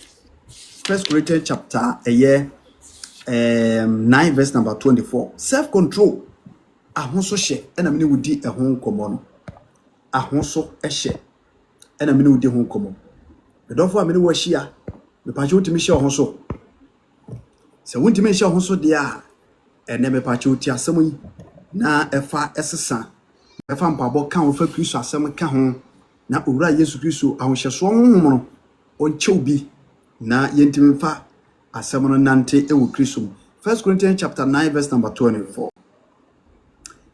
1 Corinthians chapter 9 verse number 24. Self-control. Ahonso hye ena me wudi ehon komo no. Ahonso hye ena me wudi ehon komo. Medofo a me wo hia, me pa che utimi hye ohonso. Se wuntimi hye ohonso de a ene me pa che uti asem yi na efa esesa. Efa mpabo kan wo fa Kristo asem ka ho na owura Yesu Kristo ahonhyeso honhom no onche obi na yentimi fa asem no nante ewo Kristo. 1 Corinthians chapter 9 verse number 24.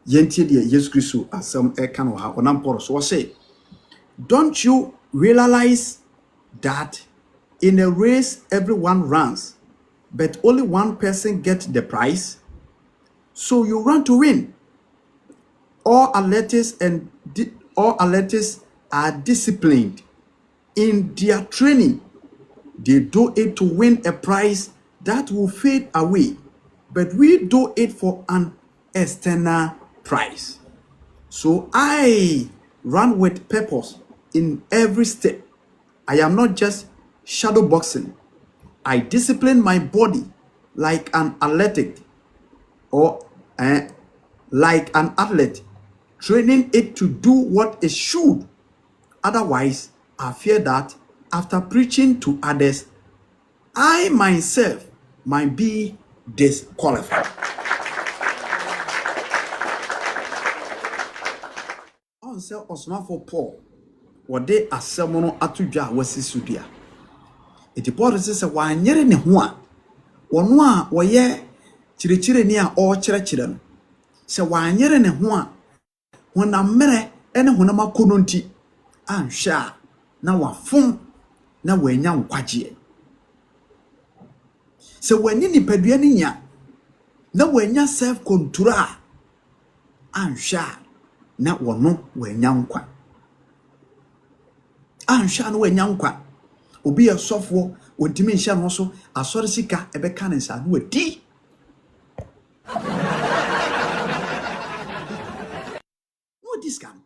Yentie de Yesu Kristo asem eka no ha onam Paul so say, don't you realize that in a race everyone runs, but only one person gets the prize? So you run to win. All athletes are disciplined in their training. They do it to win a prize that will fade away, but we do it for an external prize. So I run with purpose in every step. I am not just shadow boxing. I discipline my body like an athlete training it to do what it should. Otherwise, I fear that after preaching to others, I myself might be disqualified. On sell Osman for Paul, what they are someone atudja was sudia. It is a one year in a one. One wa ye chirichire near all chirachidem. Se one year in a one. When a mere and when a makununti, and sha now a phone na when young quaji. So when you nipeduania, na when ya self control, and sha na one when young qua. And sha no when young qua. Obi a software, when Dimension also, a soricica, a becanus, and do a D. This can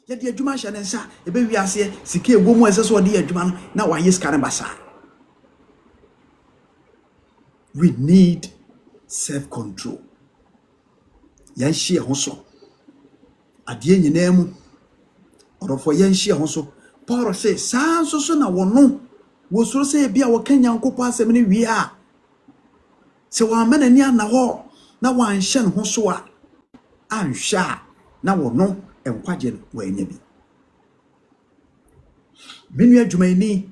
yet the Juma Shanesa, a baby as here, Siki woman as well, dear Juman, now I use Carabasa. We need self-control. Yanshi Hoso. At the end, you name or for Yanshi Hoso. Paul says, Sans so soon I will know. Was so say be our Kenyan copa semini we are. So our men and yan now, now one shan Hosoa. And sha na wo no enkwaje we nya bi menu adwuma ni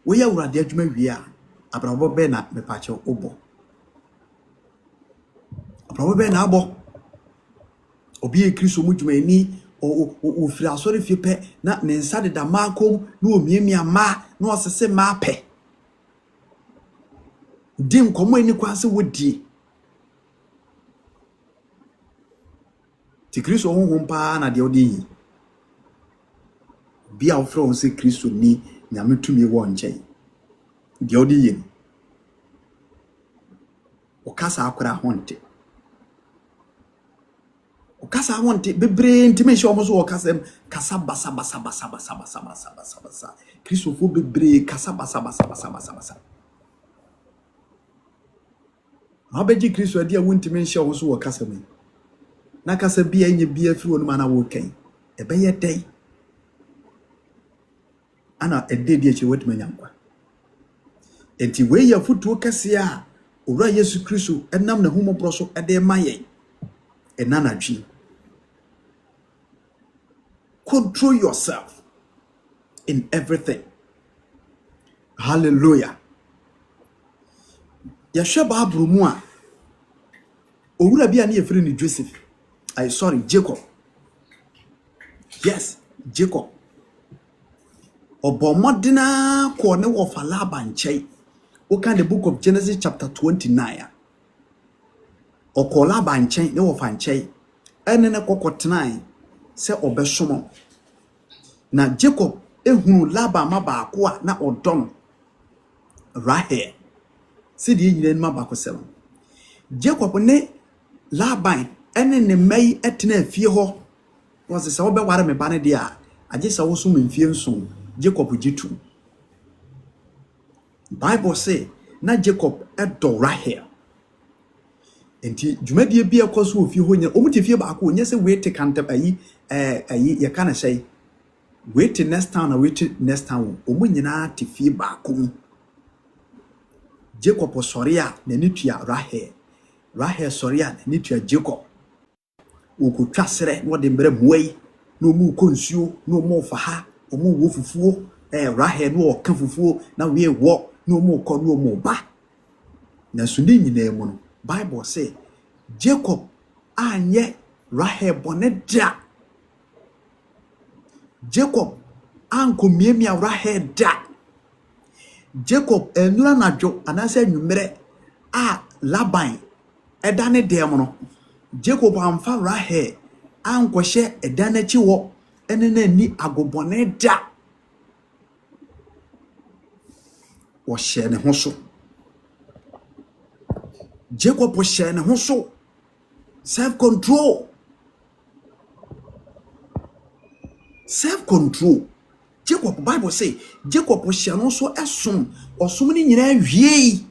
wo ya wurade adwuma wi a abrabo be na mepache obo abrabo be na abo obi e Kristo mu dwuma ni o fira asori fie pe na ne nsa de da makom na o miemia ma na o sese ma pe dim komo ani kwase wodi ti Kristo honhom pa na de odi bia ofro on se Kristo ni nyame tumi wo nchen de odi yin o kasa akora honte bebre ntime hye omo so o kasa basa Kristo fo bebre kasa basa ma beji Kristo adi a wontime hye omo so o kasa me na kasa bia nye bia firi wonu mana wo kan e be ye dai ana ededi eche wetu manyankwa enti we ya futuo kase a owura Yesu Kristo enam na humo broso ede maye enanadwi. Control yourself in everything. Hallelujah. Yahweh Bible mu a owura bia na yefiri ni Joseph. Jacob. Yes, Jacob. Obomodina ko ne wo fa Laban nchei. Oka the book of Genesis chapter 29. Okola Laban nchei ne wo fa nchei. Ene ne kokotena se obesomo. Na Jacob ehunu Laban mabaako a na odon Rahel. Se die nyine mabaako selo. Jacob ne Laban ene ne mai etena fie ho was se obe ware me ba ne dia age se wo so mfie nso Jacob jitu Bible say na Jacob edo Rahel enti dwumadie bia koso ofie ho nya omuti fie ba ko nya se we te kanta ayi ye kana say wait next town na wait next town omu nyina te fie ba ko Jacob soria na nitua Rahel soria na nitua Jacob okotwa sere no de mbre muai no mu konsuo no mu faha omu wo fufuo Rahel no oka fufuo na we wo no mu ko no mu ba na suni nyina mu no Bible say Jacob anye Rahel boneda Jacob anko miemia Rahel da Jacob enura nadwo anase nwumere a Laban edane dem no Jacob amfa Rahel anko hye edane chi wo ene na ni agobone da wo hye ne ho so Jacob wo hye ne ho so self control Jacob Bible say Jacob wo hye no so esom osom ni nyina wie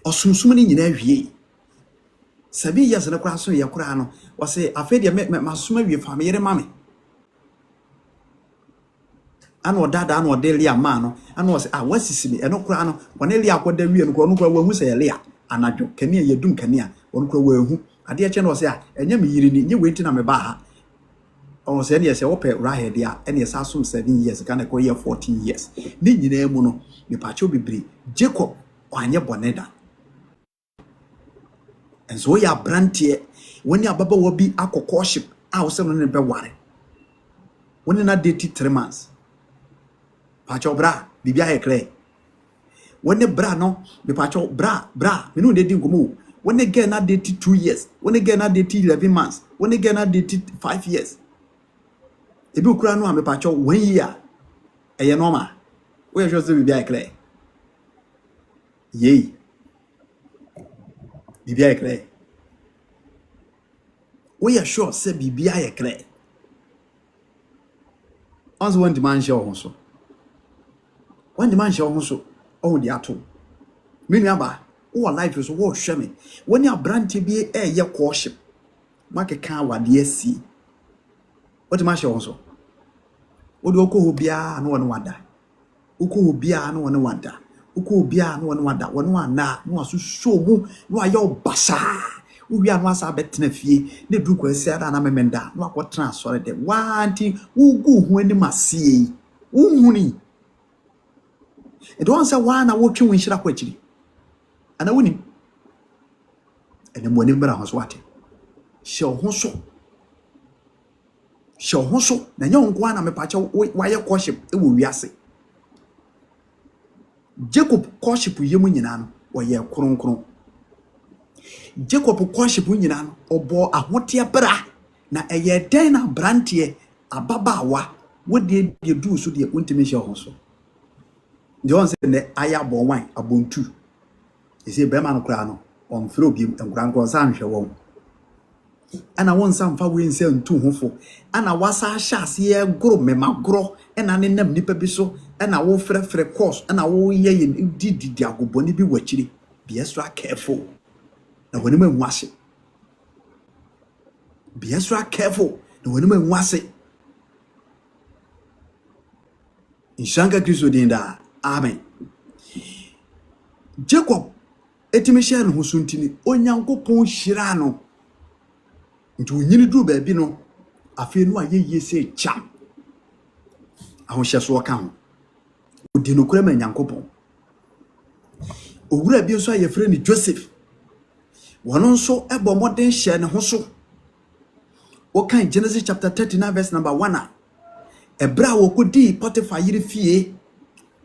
osumsum ni nyina wie 7 years na kura so ye kura no wo say afede masoma wie fa me yere mame ano dada ano delia ma no ano wo say wasisi me eno kura no wona lia akoda wie no kura wo hu say lia anadwo kania yedum kania wona kura wo hu ade che no wo say enya me yiri ni nye wenti na me ba ha o say ne say wo pe Rahel dia ene sa som 7 years kana ko ye 14 years ni nyina mu no me pa cho bibiri Jacob kwanye boneda enso ya brantie woni ababa wo bi akokoship a wo se no ne be ware woni na date 3 months pa cho bra bibia he kre woni bra no me pa cho bra me no de di ngomo woni get na date 2 years woni get na date 11 months woni get na date 5 years ebi okura no a me pa cho 1 year eye normal wo ye so bibia he kre yei bibia ye kre we are sure say bibia ye kre once one demand show ho so one demand show ho so o di ato menu aba wo life so wo hwe me woni abrante bi ye courtship makeka wade asi what demand show ho so wo do ko ho bia na wona wada uko ho bia na wona wada uko bia no wona wada wona na no aso shomu no ayo basa uwia no asa betena fie ne du ko asiara na memenda no akotena asore de wanti ugu hu ani masie uhuni e don say wana wo twe wonhira kwa akiri ana woni ene mo ni mbara ho so wate hye ho so na nyonko ana mepache waye worship e wo wiase Jacob courtship yemu nyina no oye kronkron Jacob courtship nyina no obo ahote bra na eye den na brantie ababawa wode de du so de ontimi hye ho so de on se ne aya bo wan abontu ese be ma no kra no on fro bi nkranko san hwe won ana won san fa we nse ntu hofo ana wasa hyase ye gro memagro ena ne nam nipa bi so ena wo frefre course ena wo ye didi agoboni bi wachiri be extra careful na woni ma nwase be extra careful na woni ma nwase inshanga Kristo dinda amen Jacob etime share no husuntini onyankopon hira no nti onyini duru ba bi no afi no ayeye se cham ahosheso ka ho odi no kura ma nyankopon owura bi nso ayefre ni Joseph wono nso ebo modern share ne ho so o kan Genesis chapter 39 verse number 1 ebra wo kodi Potiphar yire fie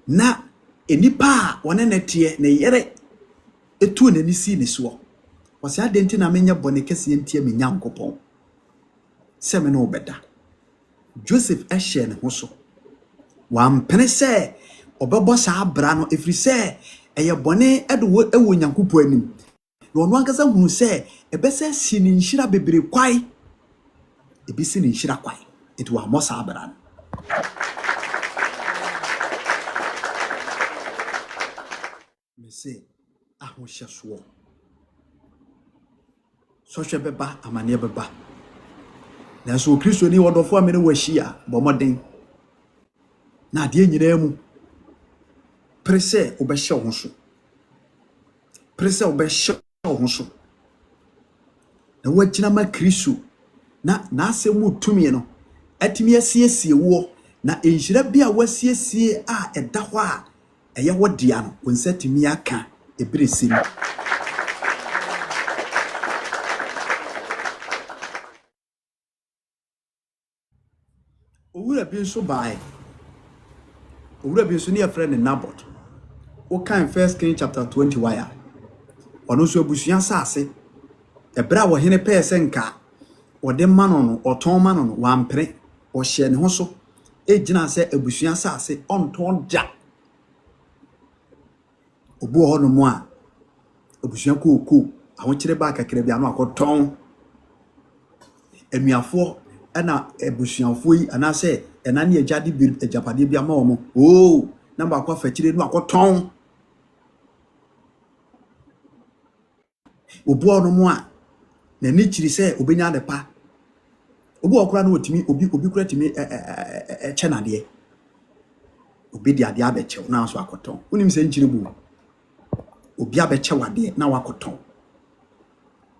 na enipa wona netie ne yere etu na ni si ni so wase adenti na menya bone kese entie me nyankopon se me no obeda Joseph ehye ne ho so wa mpene se obebo sa abra no efri se eye bone edo ewo Nyankopon anim na ono ankasa hunu se ebese si ni nhira bebre kwai ebisi ni nhira kwai it wa mo sabran me say ahohyeso so hwe beba amane beba na so Kristo ni wodofo amene wahia bomoden na de nyina mu prese obehye ho so prese obehye ho so na wagina ma Kristo na asemu tumi no atimi asiesie wo na enhira bia wasiesie a eda ho a eye wodia no wonsatimi aka ebresem owura bi so bae owura bi so ne a friend Nabot o kan 1 Kings chapter 20 ya ono so abusuan saase ebra wo hene pese nka ode mano no oton mano no wampre o hye ne ho so ejina se abusuan saase onton ja obu ho no mo a abusuan ko ahokire ba kakra bia no akoton enuafo ana abusuanfo yi anase enane agade bi ejapade bia ma omo na ba kwa fakire no akoton obu ho no mo a na ni kiri se obenya de pa obu okura na otimi obi kura timi chenade obi di ade abeche na so akoton unim se nkiri bu obi abeche wade na wakoton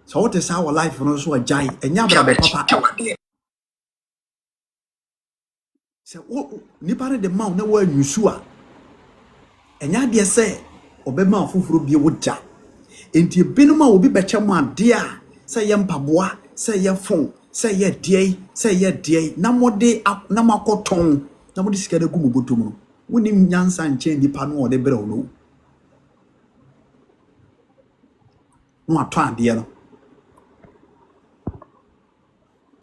so what is our life no so ajai enya bra be papa se ni pare de maw na wa nyusu a enya de se obema afufuro bie woja enti binuma obi beche mu ade a se ye mpaboa se ye fon se ye die na mode na makoton na mode sika de gumu botom no woni nyansa nche nipa no ode bere wo no ato ade no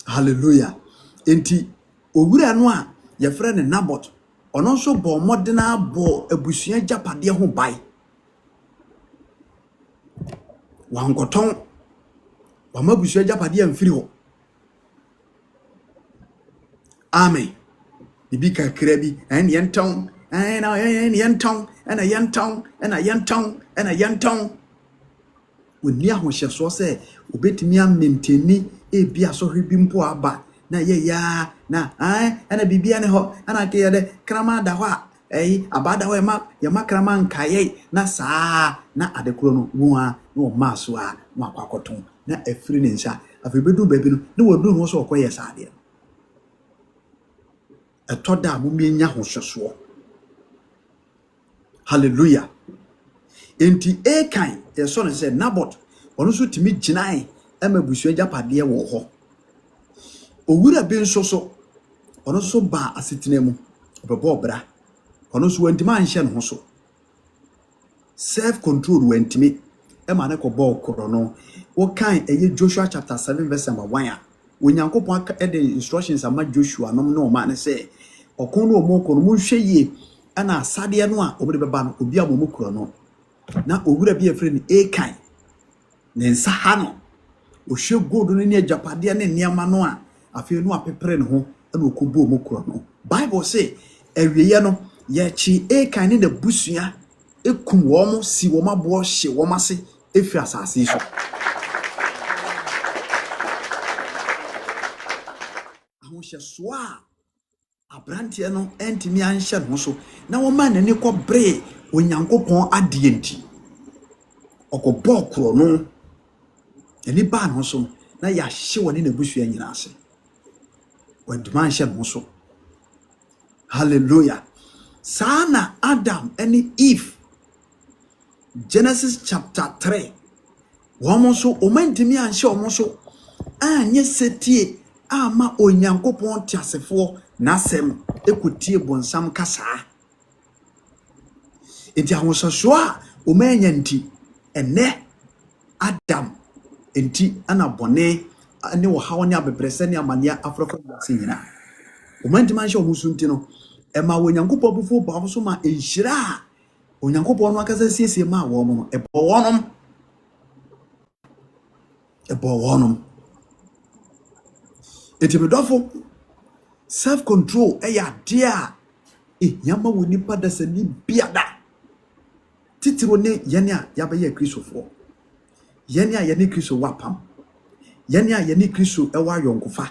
hallelujah enti owura no a ye frɛ ne Nabot ono so bo modena bo abusua japade ho bai wankoton wa mabusua japade amfiri ho amen bibi kakra bi en yenton yenton woni ahohyeso se obetimi a maintain bia so hwebi mpo aba na ye ya na ana bibia ne ho ana ke de krama da ho abada ho ya makrama nkaye na saa na adekoro no wo a no maso a no akwakoton na afiri ne nsa afebedu baby no ne wodu no so okoye saade etoda mo mienya hohyeso hallelujah enti ekan ye so ne se Nabot ono so timi ginai amabusua japade wo ho owura bi nso so ono so ba asetena mu obebo bra ono so wantima anhye ne ho so self control wantimi e ma ne ko ball koro no wo kan eye Joshua chapter 7 verse number 1 a onyankopon e de instructions ama Joshua no ma ne say okon no mo ko no mo hwe yie ana asade no a obede beba no obi a mo koro no na owura bi afre ni ekan ne nsa ha no o hwe gold no ne ajapade ne niama no a afi no apepere ne ho na okobo mo koro no Bible say ewiye no ye chi ekan ne busua ekum wo mo si wo mabo hye wo mase efi asase so ahohye so a abrante no entimi anhye no so na wo ma nani ko bre onyankopon ade enti okobo koro no eni ba no so na ya hye woni na busua nyina ase wantuma anhye no so hallelujah sana Adam and Eve Genesis chapter 3 womo so omantimi anhye omo so anye setie ama onyankopon tiasefo nasem ekotie bonsam kasa enti ahososo a omanya nti ene Adam enti ana bone ne wo hawo ne abebrese ne amania afrofo yase nyina omantimi anhye omo so nti no ema onyankopon bufo ba so ma enhira onyankopɔn no akasa siesie ma wo mo no ebo wonom etimedofo self control eya dia yama wo nipa da sani biada titiro ne yene a yabaye kristofo yene a yene kristo wapam yene a yene kristo ewa yonkofa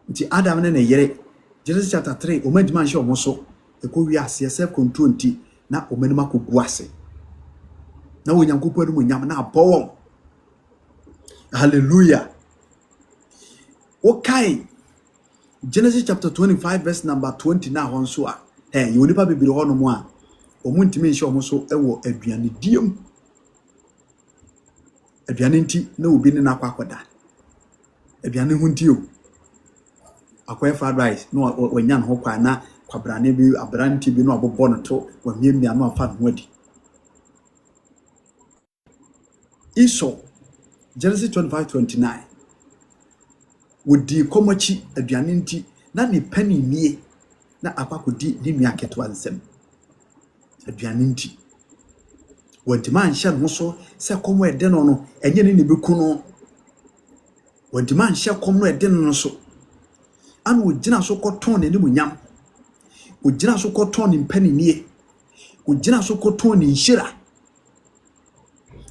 nti Adam ne yere Genesis chapter 3 omandima nche omoso eko wi ase self control nti na omanima kogu ase na onyankopɔn no nyam na abɔwɔ hallelujah. Okay, Genesis chapter 25 verse number 20 na hon so a yoni pa bibiri ho no mo a omuntimi nche omo so ewo aduane diem aduane nti na obi ne nakwakoda aduane hu nti o akwai fried rice no wanyan ho kwa na kwabrane bi abranti bi no abobɔ no to wamiemia no afa no adi Esau Genesis 25:29 wodi komachi aduane nti na ne pani nie na akwakodi ne nua keto ansem aduane nti wadima anhye no so se komo ede no no enye ne beku no wadima anhye komo ede no so an wogina so koton ne munyam wogina so koton ne pani nie wogina so koton ne nhira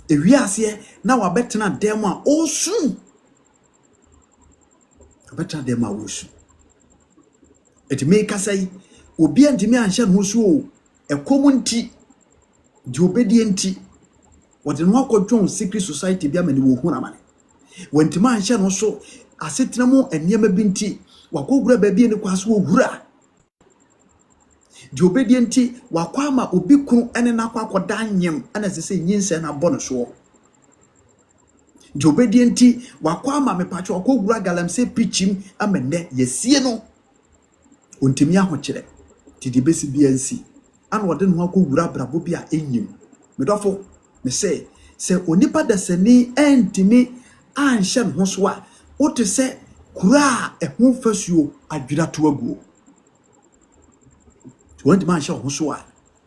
ewiase na wabetena dem a osu abetena dem a osu etime kasai obi antimi anhye no so o ekomunti di obedie nti wode no akodwon secret society bia mani wo hu na mane wantima anhye no so asetena mu eniema binti wakogura babie ne kwaso ogura di obedie nti wakwama obi kunu ene nakwakoda anyem ana sese nyinse na bɔ no so di obedie nti wakwama mepacho wakogura galamse pichim amene yesie no ontimi ahokyere ti di besi bia nsi an wode no akogura brabo bia enyim medofo me se onipa dasani entimi anhye no so a wote se kura ehun fasuo adwira to aguo want man show so a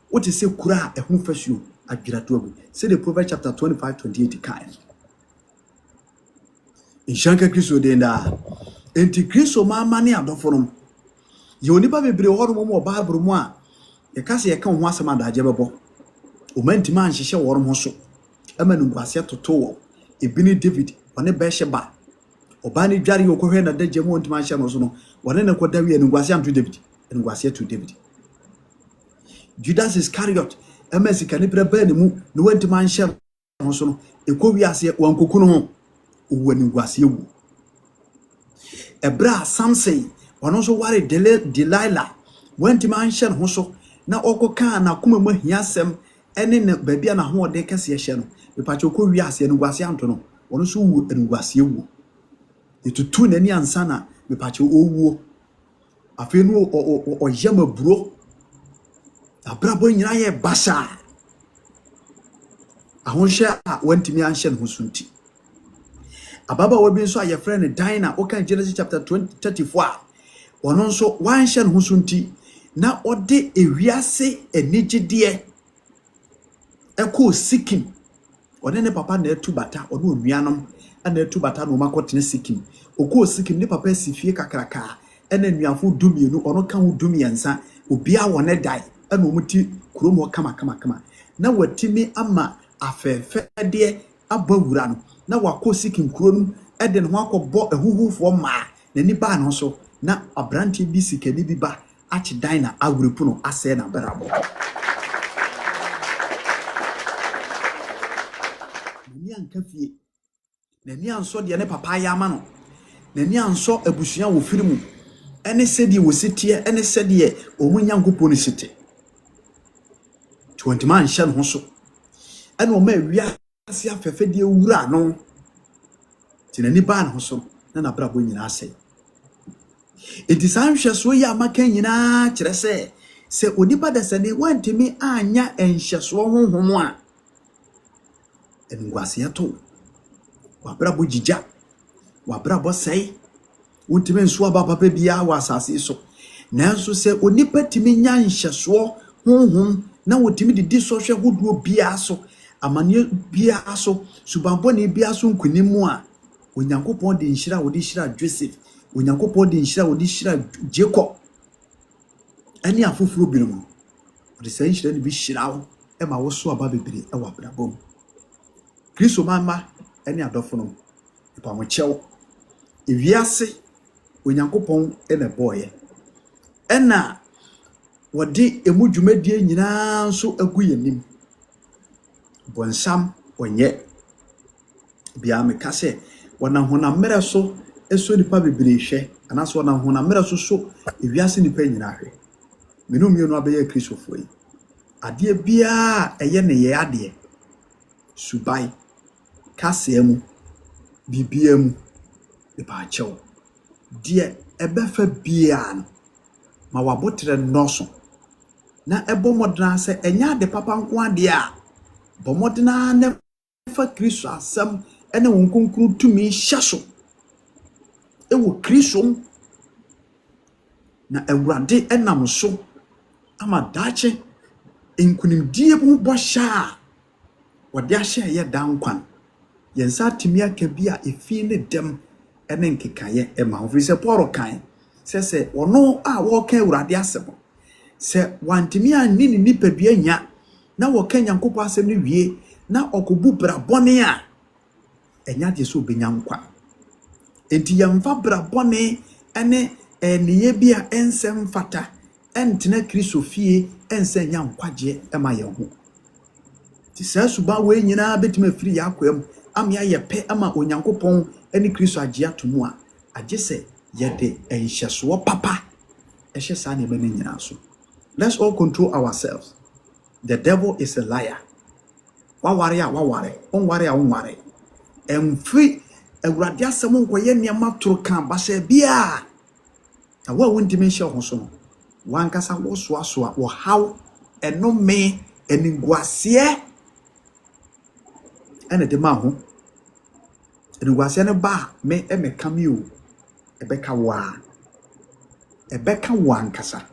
what is say kura ehun fasuo adwira to aguo say the Proverbs chapter 25:28 kan inshanka kristo de nda enti kristo mama ne adoforom ye onipa bebre horo mo Bible mu a ye kase ye kan ho asema daje bebo o manti man hyehye worom ho so amanu ngwase toto wo ebini David one Besheba obani dware yokohwe na daje mu ontima hyɛ no so no one ne koda wi ngwase anto David ngwase to David Judas Iscariot emesi kanibra bani mu no wantima hyɛ no so no ekowi ase wankokunu ho owani ngwase wu ebra Samson ono so ware Delilah wantima hyɛ no so na okoka na kuma mu hiasem ene ne babia na ho ode kase hyɛ no mepacho kowi ase ngwase anto no ono so wu ngwase wu etutu nani ansa na mepacho owuo afi no oyama buro abrabo nyina ye basha ahonhye a wantimi anhye no sunti ababa wabi nso aye friend Dina okan Genesis chapter 34 ono nso wanhye no sunti na ode ewiase enigide eko Sikim one ne papa na etu bata one onuanom ana etu bata no makotene Sikim oko Sikim ne papa sifie kakraka ena nuafo dumienu ono kan wo dumiensa obia wone dai ana omuti kuromo kama na watimi ama afefe de abawura no na wako Sikim kuronum ede no akobɔ ehuhufo ma na ni ba no so na abranti bi sikani bi ba achi Dina awurepu no ase na berabo ni anka fie na ni anso de ne papa ya ma no na ni anso abusua wo firimu ene sedi wo sitie ene sedi omunya nkopo no site 20 man hye no so ene o ma awia ase afefe de wura no tinani ba no so na brabo nyina ase enti sanhwe so ya maka nyina kire se onipa da sane wantimi anya enhye so honhom a engwase ato wabrabo jija wabrabo sei wontimi nso aba papa bia wa asase so nanso se onipa timi nya nhye so honhom na wotimi de disoshe hodo bia so amane bia so subambone bia so nkunimu a onyankopon de nhira wo de hira Joseph onyankopon de nhira wo de hira Jacob ani afoforo binom wo de say nhira ne bi hira wo e ma wo so aba bebre e wa brabom Kristo mama ani adofo no pa mo chew ewiase onyankopon e na boye ena wodi emu dwumadie nyina so agu yanim bonsam onye bia me kase wana hona mere so eso nipa bebre hwe anaso wana hona mere so ewiase nipa nyina hwe menum no abeya Kristofo yi ade bia eye ne ye ade subai kase mu bibia mu e ba chew die ebefa bia no ma wabotre noso na ebo modena se enya de papa nko ade a bo modena na fa Kristo asem ene won konkuru tumi hyaso ewo Kristo na awurade enam so ama dache enkunimdie bu bo sha wode ahye ye dankwan yensa timi aka bi a efi ne dem ene nkekaye ema ofri se Paul kan se ono a wo kan awurade asem se wantimi ani ni nipadua nya na wo kan Nyankopɔn asem ne wie na okobu brabone a enya de so obenya nkwa enti yamfa brabone ene eniye bia ensem fata entena Kristo fie ense nya nkwaje ema ye ho ti sa suba we nyina betima firi yakwam amya ye pe ama Onyankopɔn ene Kristo agye atomu a agye se ye de enhyeso papa ehye sa ne bene nyina so. Let's all control ourselves. The devil is a liar. Waware, onware a onware. Emfri awurade asem nkoye niam toro kan ba se bia. Na wa wontimi hye ho so no. Wankasa wo so aso a wo haw enome eniguase ene de ma ho. Eniguase ne ba me emeka mi o. Ebeka wa ankasa.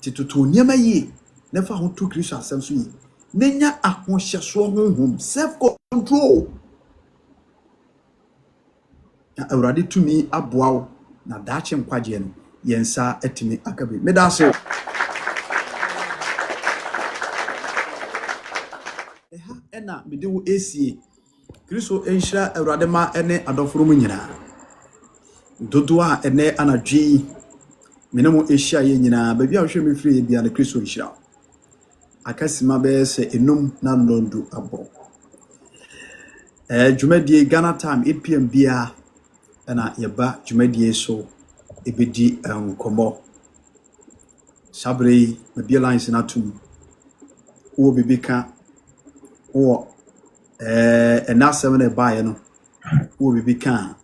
Titutu niema yi nefa ho to Kristo asem so yi nenya ahohyeso honhom self control na awurade tumi aboawo na daache nkwaje no yensa atimi akabe medaso eha ena medewo esie Kristo enhira awurade ma ene adoforo mu nyina dodo a ene anadwi menemo ehia ye nyina ba bia hwe me firi bia na Kristo nhira akasima be se enum na ndondo abo dwumadie Ghana time 8 pm bia na yeba dwumadie so ebedi nkomo sabre na bia lines na tum wo bibika wo enasem na baaye no wo bibika